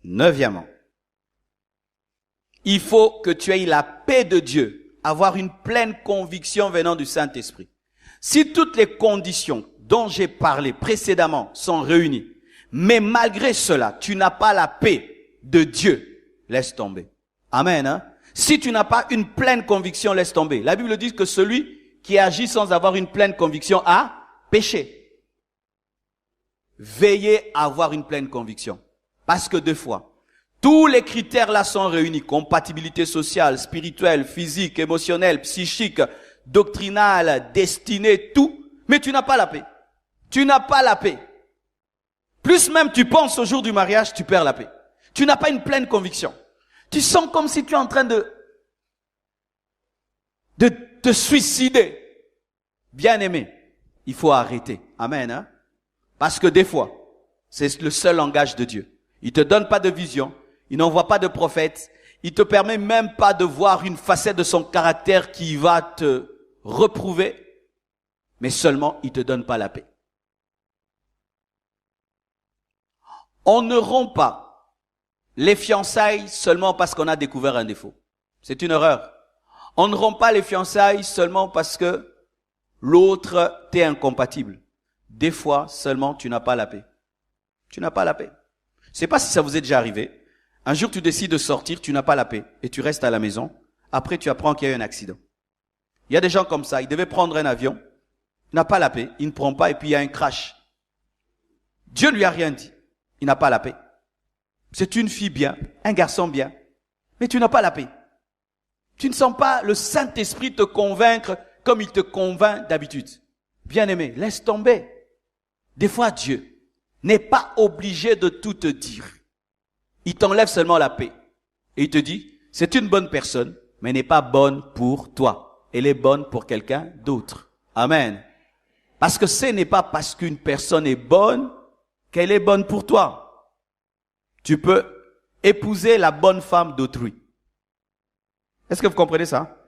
Neuvièmement, il faut que tu aies la paix de Dieu, avoir une pleine conviction venant du Saint-Esprit. Si toutes les conditions dont j'ai parlé précédemment sont réunies, mais malgré cela, tu n'as pas la paix de Dieu, laisse tomber. Amen. Hein? Si tu n'as pas une pleine conviction, laisse tomber. La Bible dit que celui qui agit sans avoir une pleine conviction a péché. Veillez à avoir une pleine conviction. Parce que deux fois, tous les critères là sont réunis. Compatibilité sociale, spirituelle, physique, émotionnelle, psychique, doctrinale, destinée, tout. Mais tu n'as pas la paix. Tu n'as pas la paix. Plus même tu penses au jour du mariage, tu perds la paix. Tu n'as pas une pleine conviction. Tu sens comme si tu es en train de te suicider. Bien-aimé, il faut arrêter. Amen. Hein? Parce que des fois, c'est le seul langage de Dieu. Il te donne pas de vision. Il n'envoie pas de prophète. Il te permet même pas de voir une facette de son caractère qui va te reprouver. Mais seulement, il te donne pas la paix. On ne rompt pas les fiançailles seulement parce qu'on a découvert un défaut. C'est une erreur. On ne rompt pas les fiançailles seulement parce que l'autre t'est incompatible. Des fois, seulement, tu n'as pas la paix. Tu n'as pas la paix. Je sais pas si ça vous est déjà arrivé. Un jour, tu décides de sortir, tu n'as pas la paix et tu restes à la maison. Après, tu apprends qu'il y a eu un accident. Il y a des gens comme ça. Ils devaient prendre un avion. Il n'a pas la paix. Il ne prend pas et puis il y a un crash. Dieu lui a rien dit. Il n'a pas la paix. C'est une fille bien, un garçon bien. Mais tu n'as pas la paix. Tu ne sens pas le Saint-Esprit te convaincre comme il te convainc d'habitude. Bien-aimé, laisse tomber. Des fois, Dieu n'est pas obligé de tout te dire. Il t'enlève seulement la paix. Et il te dit, c'est une bonne personne, mais n'est pas bonne pour toi. Elle est bonne pour quelqu'un d'autre. Amen. Parce que ce n'est pas parce qu'une personne est bonne qu'elle est bonne pour toi. Tu peux épouser la bonne femme d'autrui. Est-ce que vous comprenez ça?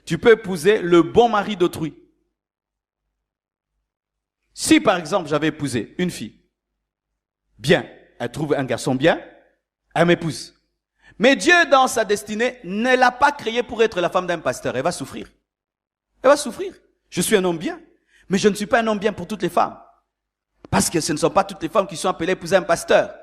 Tu peux épouser le bon mari d'autrui. Si par exemple j'avais épousé une fille, bien, elle trouve un garçon bien, elle m'épouse. Mais Dieu, dans sa destinée, ne l'a pas créée pour être la femme d'un pasteur. Elle va souffrir. Elle va souffrir. Je suis un homme bien, mais je ne suis pas un homme bien pour toutes les femmes. Parce que ce ne sont pas toutes les femmes qui sont appelées à épouser un pasteur.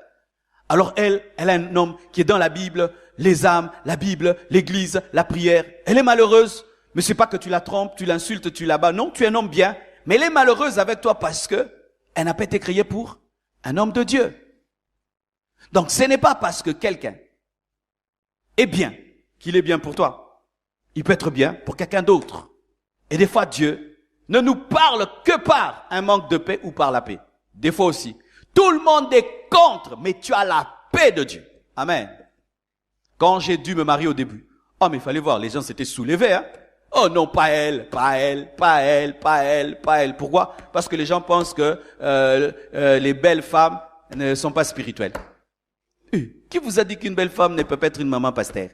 Alors elle a un homme qui est dans la Bible, les âmes, la Bible, l'église, la prière. Elle est malheureuse Mais c'est pas que tu la trompes, tu l'insultes, tu la bats. Non, tu es un homme bien. Mais elle est malheureuse avec toi parce que elle n'a pas été créée pour un homme de Dieu. Donc, ce n'est pas parce que quelqu'un est bien qu'il est bien pour toi. Il peut être bien pour quelqu'un d'autre. Et des fois, Dieu ne nous parle que par un manque de paix ou par la paix. Des fois aussi. Tout le monde est contre, mais tu as la paix de Dieu. Amen. Quand j'ai dû me marier au début, oh, mais il fallait voir, les gens s'étaient soulevés, hein. Oh non, pas elle, pas elle, pas elle, pas elle, pas elle. Pourquoi? Parce que les gens pensent que les belles femmes ne sont pas spirituelles. Qui vous a dit qu'une belle femme ne peut pas être une maman pasteur?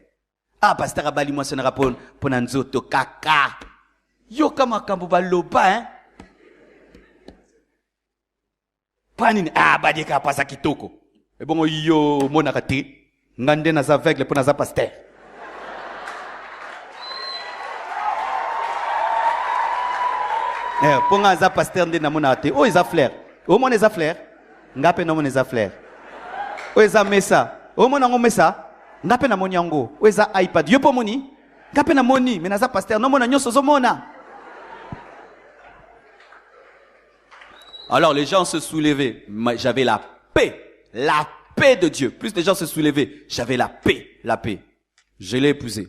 Ah, pasteur abali moi sonera pour nanzoto kaka. Yo kama kambuba loba, hein? Panine, ah, badika pasa kitoko. Et bon, yo monakate, ngande naza aveugle pour naza pasteur. Pour naza pasteur nde na monate. Oh, isa flair. Oh, mon isa flair. Ngape no mon isa flair. Oh, isa mesa. Oh, mon nango mesa. Ngape na moni yango. Oh, isa iPad. Yo po moni. Ngape na moni. Mais naza pasteur. Non, mon agnon sozo mona. Alors les gens se soulevaient, j'avais la paix de Dieu. Plus les gens se soulevaient, j'avais la paix. Je l'ai épousée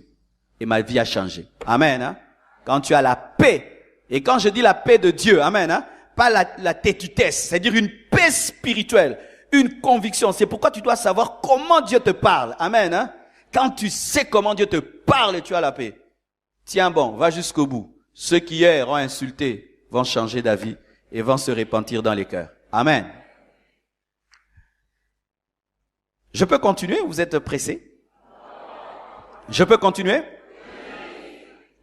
et ma vie a changé. Amen. Hein? Quand tu as la paix, et quand je dis la paix de Dieu, amen, hein? Pas la têtutesse, c'est-à-dire une paix spirituelle, une conviction. C'est pourquoi tu dois savoir comment Dieu te parle. Amen. Hein? Quand tu sais comment Dieu te parle et tu as la paix, tiens bon, va jusqu'au bout. Ceux qui hier ont insulté vont changer d'avis et vont se repentir dans les cœurs. Amen. Je peux continuer? Vous êtes pressés? Je peux continuer?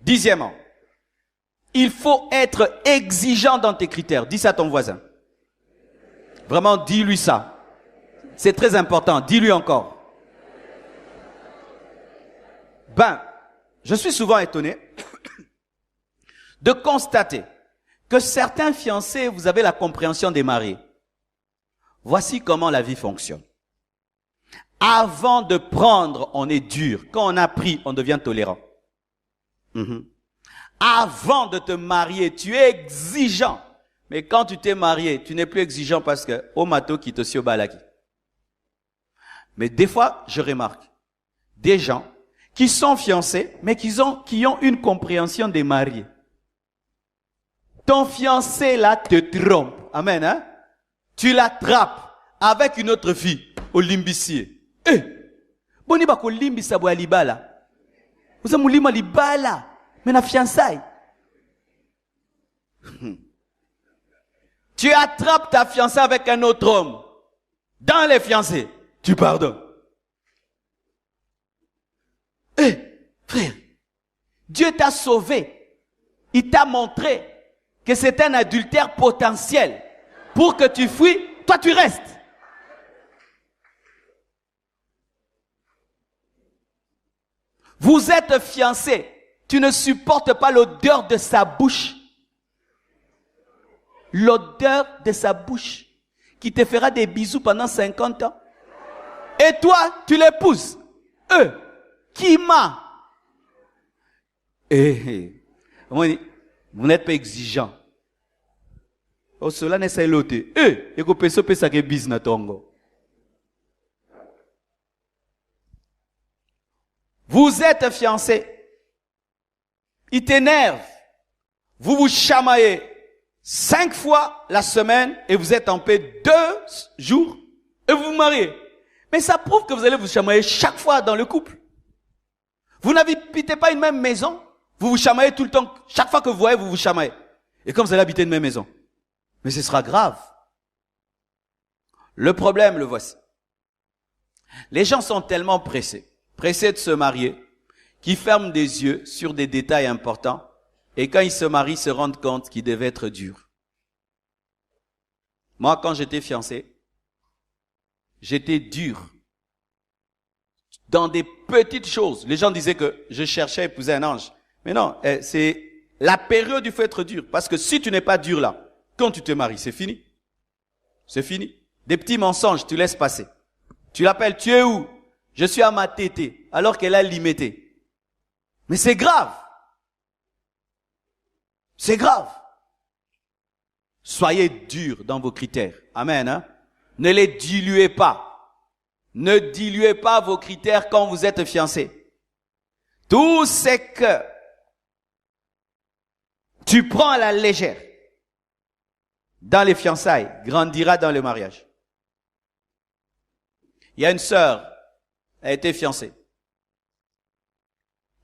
Dixièmement, il faut être exigeant dans tes critères. Dis ça à ton voisin. Vraiment, dis-lui ça. C'est très important. Dis-lui encore. Je suis souvent étonné de constater que certains fiancés, vous avez la compréhension des mariés. Voici comment la vie fonctionne. Avant de prendre, on est dur. Quand on a pris, on devient tolérant. Avant de te marier, tu es exigeant. Mais quand tu t'es marié, tu n'es plus exigeant parce que au mato qui te sio balaki. Mais des fois, je remarque des gens qui sont fiancés, mais qui ont une compréhension des mariés. Ton fiancé là te trompe. Amen, hein? Tu l'attrapes avec une autre fille au limbissier. Boni ba ko limbisa bo libala. Uza mulima libala, mais na fiançailles. Tu attrapes ta fiancée avec un autre homme. Dans les fiancés, tu pardonnes. Frère, Dieu t'a sauvé. Il t'a montré que c'est un adultère potentiel. Pour que tu fuis, toi tu restes. Vous êtes fiancés. Tu ne supportes pas l'odeur de sa bouche. L'odeur de sa bouche. Qui te fera des bisous pendant 50 ans. Et toi, tu l'épouses. Qui m'a? Vous n'êtes pas exigeant. Oh, cela n'est pas l'autre. Et que personne peut s'arrêter business tongo. Vous êtes fiancés. Il t'énerve. Vous vous chamaillez 5 fois la semaine et vous êtes en paix 2 jours et vous vous mariez. Mais ça prouve que vous allez vous chamailler chaque fois dans le couple. Vous n'habitez pas une même maison. Vous vous chamaillez tout le temps. Chaque fois que vous voyez, vous vous chamaillez. Et comme vous allez habiter une même maison. Mais ce sera grave. Le problème, le voici. Les gens sont tellement pressés de se marier, qu'ils ferment des yeux sur des détails importants, et quand ils se marient, se rendent compte qu'ils devaient être durs. Moi, quand j'étais fiancé, j'étais dur. Dans des petites choses. Les gens disaient que je cherchais à épouser un ange. Mais non, c'est la période où il faut être dur. Parce que si tu n'es pas dur là, quand tu te maries, c'est fini. C'est fini. Des petits mensonges, tu laisses passer. Tu l'appelles, tu es où? Je suis à ma tétée, alors qu'elle a limité. Mais c'est grave. C'est grave. Soyez durs dans vos critères. Amen. Hein? Ne les diluez pas. Ne diluez pas vos critères quand vous êtes fiancés. Tout ce que tu prends à la légère dans les fiançailles grandira dans le mariage. Il y a une sœur, elle a été fiancée.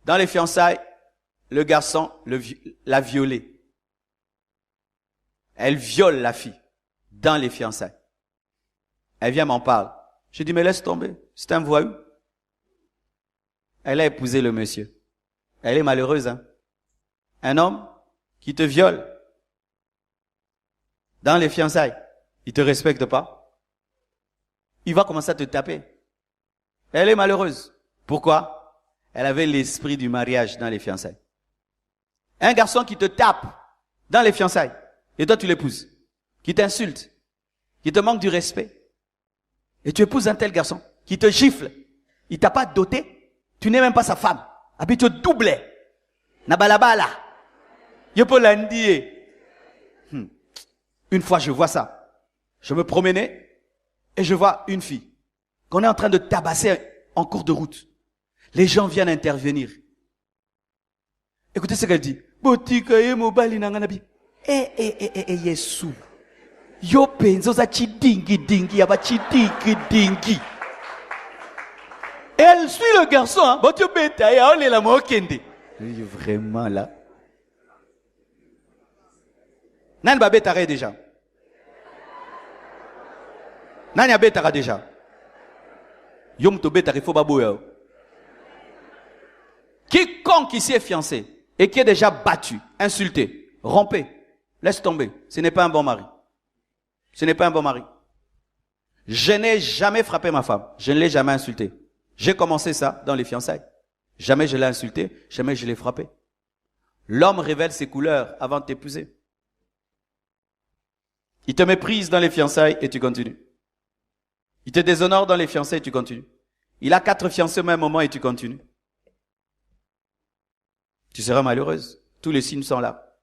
Dans les fiançailles, le garçon l'a violée. Elle viole la fille dans les fiançailles. Elle vient m'en parler. Je dis, mais laisse tomber, c'est un voyou. Elle a épousé le monsieur. Elle est malheureuse, hein. Un homme qui te viole dans les fiançailles, il te respecte pas. Il va commencer à te taper. Elle est malheureuse. Pourquoi? Elle avait l'esprit du mariage dans les fiançailles. Un garçon qui te tape dans les fiançailles, et toi tu l'épouses, qui t'insulte, qui te manque du respect, et tu épouses un tel garçon, qui te gifle, il t'a pas doté, tu n'es même pas sa femme, puis tu doubles, nabalabala, yopolandie. Une fois je vois ça, je me promenais, et je vois une fille, qu'on est en train de tabasser en cours de route. Les gens viennent intervenir. Écoutez ce qu'elle dit. Yesu. Yo penzo za chidingi dingi yaba chidingi dingi. Elle suit le garçon, hein. Botu beta ya on est la mokende. Vraiment là. Nan ba betare déjà. Nan ya betara déjà. Yom to betare fo baboya. Quiconque ici est fiancé et qui est déjà battu, insulté, rompé, laisse tomber. Ce n'est pas un bon mari. Ce n'est pas un bon mari. Je n'ai jamais frappé ma femme. Je ne l'ai jamais insultée. J'ai commencé ça dans les fiançailles. Jamais je l'ai insultée, jamais je l'ai frappée. L'homme révèle ses couleurs avant de t'épouser. Il te méprise dans les fiançailles et tu continues. Il te déshonore dans les fiançailles et tu continues. Il a 4 fiancés au même moment et tu continues. Tu seras malheureuse. Tous les signes sont là.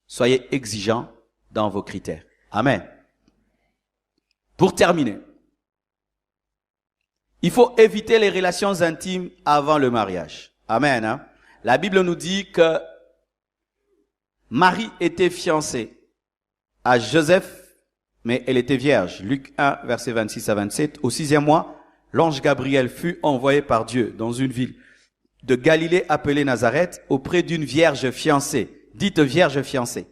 Soyez exigeants dans vos critères. Amen. Pour terminer, il faut éviter les relations intimes avant le mariage. Amen. Hein? La Bible nous dit que Marie était fiancée à Joseph, mais elle était vierge. Luc 1, versets 26 à 27. Au 6e mois, l'ange Gabriel fut envoyé par Dieu dans une ville de Galilée appelée Nazareth auprès d'une vierge fiancée. Dites vierge fiancée.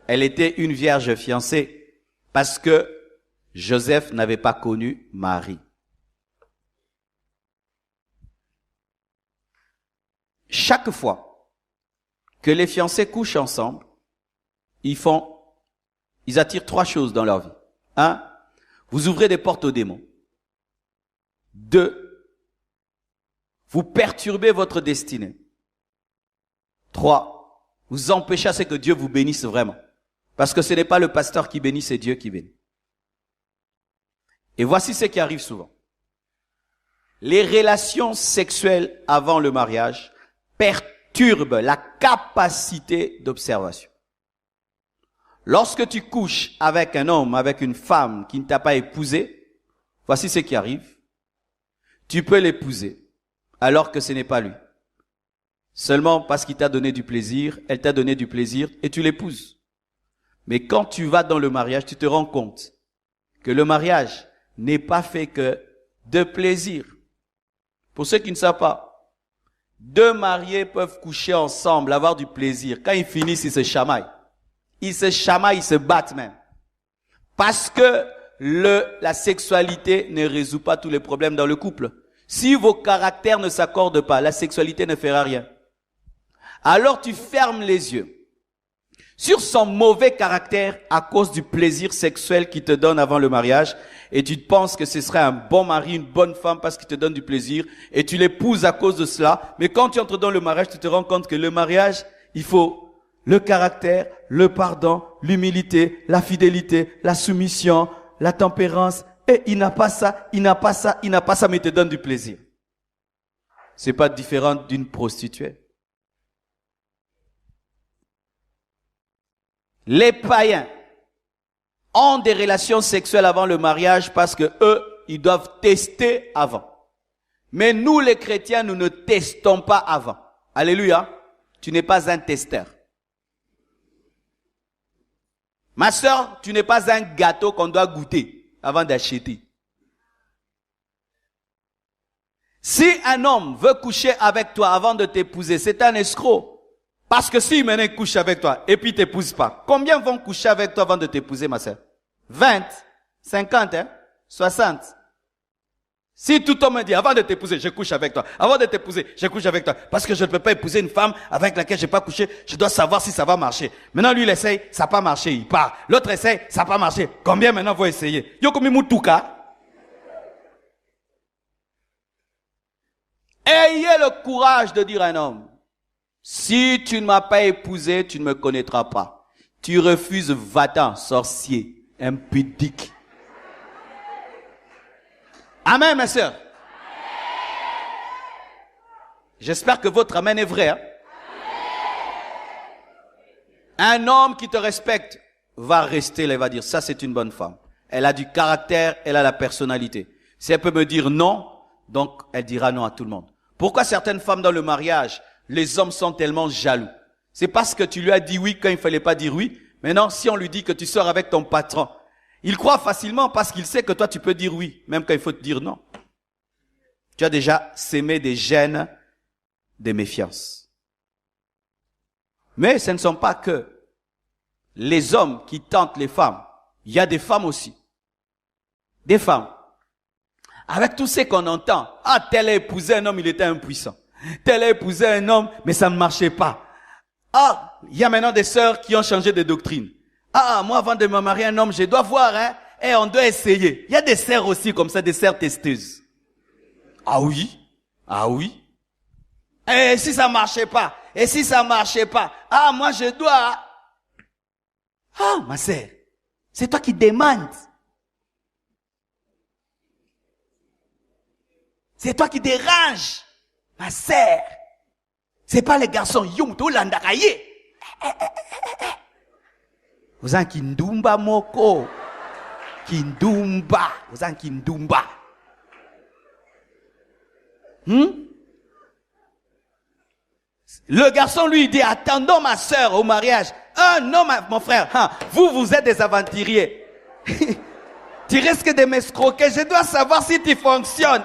Elle était une vierge fiancée parce que Joseph n'avait pas connu Marie. Chaque fois que les fiancés couchent ensemble, ils attirent 3 choses dans leur vie. 1, vous ouvrez des portes aux démons. 2, vous perturbez votre destinée. 3, vous empêchez à ce que Dieu vous bénisse vraiment. Parce que ce n'est pas le pasteur qui bénit, c'est Dieu qui bénit. Et voici ce qui arrive souvent. Les relations sexuelles avant le mariage perturbent la capacité d'observation. Lorsque tu couches avec un homme, avec une femme qui ne t'a pas épousé, voici ce qui arrive. Tu peux l'épouser alors que ce n'est pas lui. Seulement parce qu'il t'a donné du plaisir, elle t'a donné du plaisir et tu l'épouses. Mais quand tu vas dans le mariage, tu te rends compte que le mariage n'est pas fait que de plaisir. Pour ceux qui ne savent pas, 2 mariés peuvent coucher ensemble, avoir du plaisir. Quand ils finissent, ils se chamaillent. Ils se chamaillent, ils se battent même. Parce que la sexualité ne résout pas tous les problèmes dans le couple. Si vos caractères ne s'accordent pas, la sexualité ne fera rien. Alors tu fermes les yeux sur son mauvais caractère à cause du plaisir sexuel qu'il te donne avant le mariage et tu penses que ce serait un bon mari, une bonne femme parce qu'il te donne du plaisir et tu l'épouses à cause de cela. Mais quand tu entres dans le mariage, tu te rends compte que le mariage, il faut le caractère, le pardon, l'humilité, la fidélité, la soumission, la tempérance. Et il n'a pas ça, il n'a pas ça, il n'a pas ça, mais il te donne du plaisir. C'est pas différent d'une prostituée. Les païens ont des relations sexuelles avant le mariage parce que eux, ils doivent tester avant. Mais nous, les chrétiens, nous ne testons pas avant. Alléluia. Tu n'es pas un testeur. Ma sœur, tu n'es pas un gâteau qu'on doit goûter avant d'acheter. Si un homme veut coucher avec toi avant de t'épouser, c'est un escroc. Parce que si maintenant il couche avec toi et puis t'épouse pas, combien vont coucher avec toi avant de t'épouser, ma sœur? 20, 50, 60. Si tout homme me dit, avant de t'épouser, je couche avec toi. Avant de t'épouser, je couche avec toi. Parce que je ne peux pas épouser une femme avec laquelle je n'ai pas couché. Je dois savoir si ça va marcher. Maintenant, lui, il essaye, ça n'a pas marché, il part. L'autre essaye, ça n'a pas marché. Combien maintenant vont essayer? Yokomi Mutuka. Ayez le courage de dire à un homme, si tu ne m'as pas épousé, tu ne me connaîtras pas. Tu refuses, va-t'en, sorcier, impudique. Amen, mes sœurs. J'espère que votre amen est vrai. Hein? Un homme qui te respecte va rester là, il va dire, ça c'est une bonne femme. Elle a du caractère, elle a la personnalité. Si elle peut me dire non, donc elle dira non à tout le monde. Pourquoi certaines femmes dans le mariage, les hommes sont tellement jaloux? C'est parce que tu lui as dit oui quand il fallait pas dire oui. Maintenant, si on lui dit que tu sors avec ton patron, il croit facilement parce qu'il sait que toi tu peux dire oui, même quand il faut te dire non. Tu as déjà sémé des gènes de méfiance. Mais ce ne sont pas que les hommes qui tentent les femmes. Il y a des femmes aussi. Des femmes. Avec tout ce qu'on entend. Ah, tel a épousé un homme, il était impuissant. Tel a épousé un homme, mais ça ne marchait pas. Ah, il y a maintenant des sœurs qui ont changé de doctrine. Ah, moi avant de me marier un homme, je dois voir, hein. Et on doit essayer. Il y a des sœurs aussi comme ça, des sœurs testeuses. Ah oui? Ah oui? Et si ça marchait pas? Et si ça marchait pas? Ah, moi je dois. Ah, ma sœur, c'est toi qui demandes. C'est toi qui dérange. Ma sœur, c'est pas les garçons. Yumto landakaye. Vous en kindumba moko. Kindumba. Vous en kindumba. Le garçon lui dit, attendons ma sœur au mariage. Ah non, mon frère, vous êtes des aventuriers. Tu risques de m'escroquer. Je dois savoir si tu fonctionnes.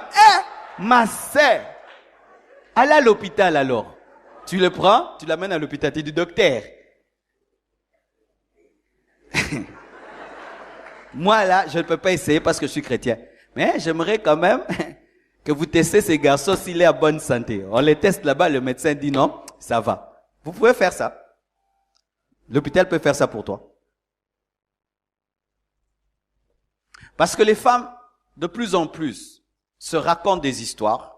Ma sœur. Allez à l'hôpital alors. Tu le prends, tu l'amènes à l'hôpital. Tu dis, docteur. Moi là, je ne peux pas essayer parce que je suis chrétien. Mais j'aimerais quand même que vous testez ces garçons s'il est en bonne santé. On les teste là-bas, le médecin dit non, ça va. Vous pouvez faire ça. L'hôpital peut faire ça pour toi. Parce que les femmes, de plus en plus, se racontent des histoires.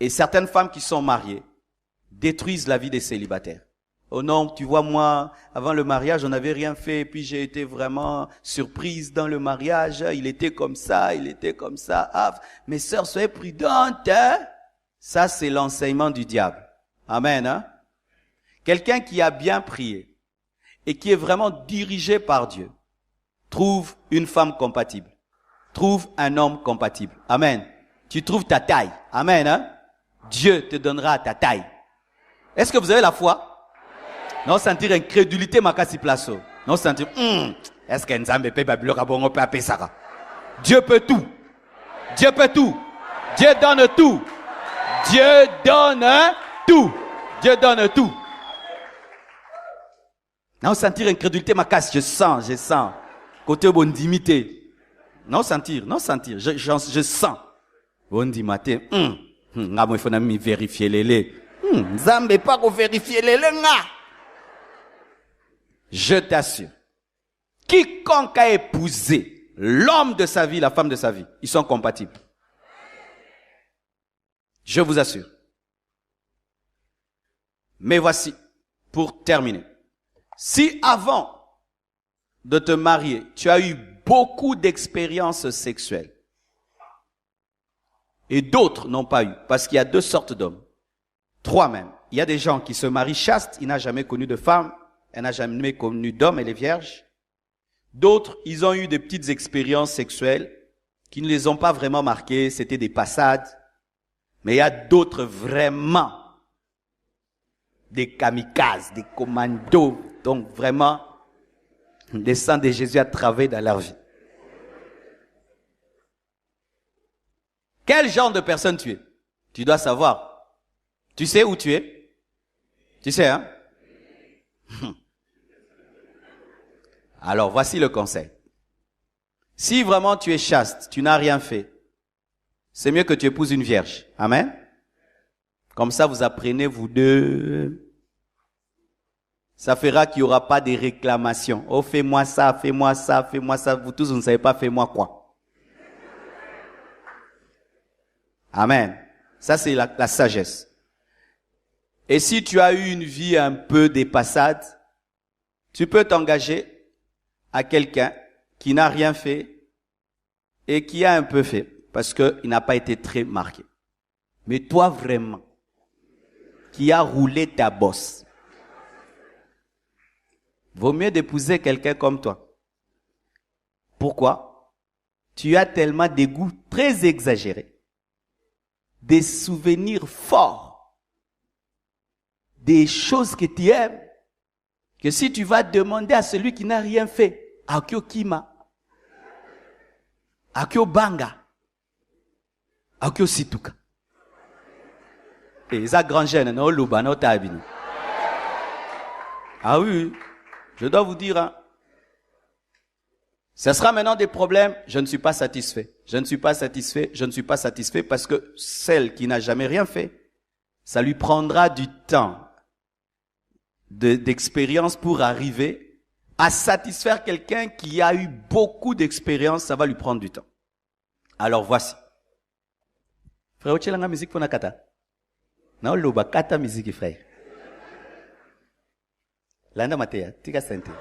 Et certaines femmes qui sont mariées détruisent la vie des célibataires. Oh non, tu vois, moi, avant le mariage, on n'avait rien fait. Et puis j'ai été vraiment surprise dans le mariage. Il était comme ça, il était comme ça. Ah, mes sœurs, soyez prudentes. Hein? Ça, c'est l'enseignement du diable. Amen. Hein? Quelqu'un qui a bien prié et qui est vraiment dirigé par Dieu trouve une femme compatible. Trouve un homme compatible. Amen. Tu trouves ta taille. Amen. Hein? Dieu te donnera ta taille. Est-ce que vous avez la foi? Non sentir incrédulité makasi plaso. Non sentir est-ce que Nzambe peut babiloka bongo peut appeler ça? Dieu peut tout. Dieu peut tout. Dieu donne tout. Dieu donne tout. Dieu donne tout. Non sentir incrédulité makasi, je sens. Côté bondimité. Non sentir, je sens. Bondimité. Ngamo il faut na mi vérifier les. Nzambe pas ko vérifier les nga. Je t'assure, quiconque a épousé l'homme de sa vie, la femme de sa vie, ils sont compatibles. Je vous assure. Mais voici, pour terminer. Si avant de te marier, tu as eu beaucoup d'expériences sexuelles, et d'autres n'ont pas eu, parce qu'il y a deux sortes d'hommes. Trois même. Il y a des gens qui se marient chastes, il n'a jamais connu de femme. elle n'a jamais connu d'homme, elle est vierge. D'autres, ils ont eu des petites expériences sexuelles qui ne les ont pas vraiment marquées, c'était des passades. Mais il y a d'autres vraiment, des kamikazes, des commandos, donc vraiment, le sang de Jésus a travaillé dans leur vie. Quel genre de personne tu es? Tu dois savoir. Tu sais où tu es? Tu sais, hein? Alors, voici le conseil. Si vraiment tu es chaste, tu n'as rien fait, c'est mieux que tu épouses une vierge. Amen? Comme ça, vous apprenez, vous deux. Ça fera qu'il n'y aura pas de réclamations. Oh, fais-moi ça, fais-moi ça, fais-moi ça. Vous tous, vous ne savez pas, fais-moi quoi? Amen. Ça, c'est la sagesse. Et si tu as eu une vie un peu dépassade, tu peux t'engager à quelqu'un qui n'a rien fait et qui a un peu fait parce qu'il n'a pas été très marqué. Mais toi, vraiment, qui a roulé ta bosse, vaut mieux d'épouser quelqu'un comme toi. Pourquoi? Tu as tellement des goûts très exagérés, des souvenirs forts, des choses que tu aimes, que si tu vas demander à celui qui n'a rien fait, Akio Kima, Akio Banga, Akio Situka. Et ça grand jeune, non, Luba, non, Tabini. Ah oui, je dois vous dire, hein. Ce sera maintenant des problèmes, je ne suis pas satisfait, je ne suis pas satisfait, je ne suis pas satisfait parce que celle qui n'a jamais rien fait, ça lui prendra du temps d'expérience pour arriver à satisfaire quelqu'un qui a eu beaucoup d'expérience, ça va lui prendre du temps. Alors voici. Frère, tu as la musique pour nakata? Non, l'oba kata musique, frère. Landa matea, tika sente.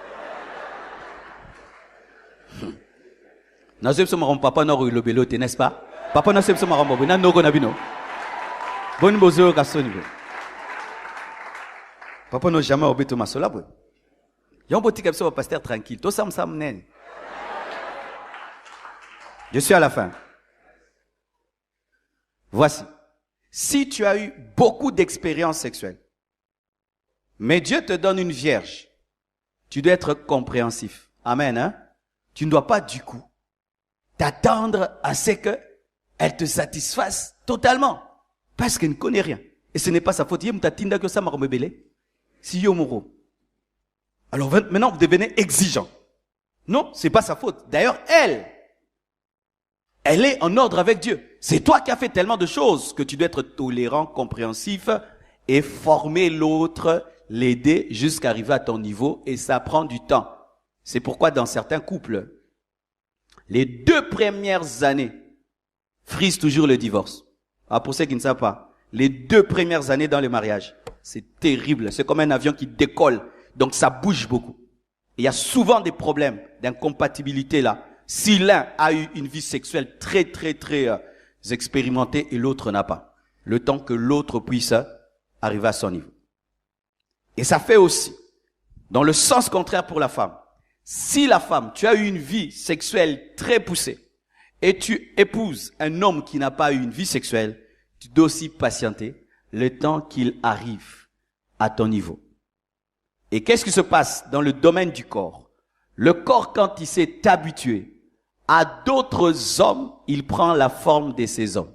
Nazep somaron papa no ilobelo te, n'est-ce pas? Papa no sep somaron bobo na nogo na bino. Bon bozo kasoni bo. Papa no jamais obeto masola bo. Yon boti kapso va pasteur tranquille. To sam sam nen. Je suis à la fin. Voici. Si tu as eu beaucoup d'expériences sexuelles, mais Dieu te donne une vierge, tu dois être compréhensif. Amen, hein? Tu ne dois pas, du coup, t'attendre à ce qu'elle te satisfasse totalement. Parce qu'elle ne connaît rien. Et ce n'est pas sa faute. Alors maintenant, vous devenez exigeant. Non, c'est pas sa faute. D'ailleurs, elle est en ordre avec Dieu. C'est toi qui as fait tellement de choses que tu dois être tolérant, compréhensif et former l'autre, l'aider jusqu'à arriver à ton niveau, et ça prend du temps. C'est pourquoi dans certains couples, les 2 premières années frisent toujours le divorce. Ah, pour ceux qui ne savent pas, les 2 premières années dans le mariage, c'est terrible. C'est comme un avion qui décolle, donc ça bouge beaucoup. Et il y a souvent des problèmes d'incompatibilité là. Si l'un a eu une vie sexuelle très expérimentée et l'autre n'a pas, le temps que l'autre puisse arriver à son niveau. Et ça fait aussi, dans le sens contraire pour la femme, si la femme, tu as eu une vie sexuelle très poussée et tu épouses un homme qui n'a pas eu une vie sexuelle, tu dois aussi patienter le temps qu'il arrive à ton niveau. Et qu'est-ce qui se passe dans le domaine du corps? Le corps, quand il s'est habitué à d'autres hommes, il prend la forme de ces hommes.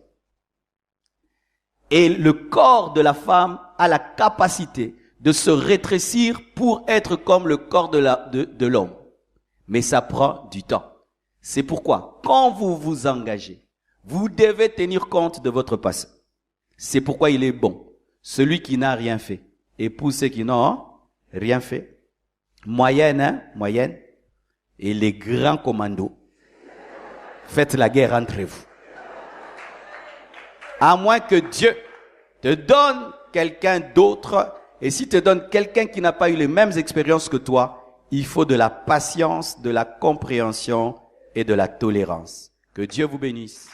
Et le corps de la femme a la capacité de se rétrécir pour être comme le corps de l'homme. Mais ça prend du temps. C'est pourquoi, quand vous vous engagez, vous devez tenir compte de votre passé. C'est pourquoi il est bon. Celui qui n'a rien fait épouse ceux qui n'ont rien fait. Moyenne, hein, moyenne. Et les grands commandos, faites la guerre entre vous. À moins que Dieu te donne quelqu'un d'autre. Et s'il te donne quelqu'un qui n'a pas eu les mêmes expériences que toi, il faut de la patience, de la compréhension et de la tolérance. Que Dieu vous bénisse.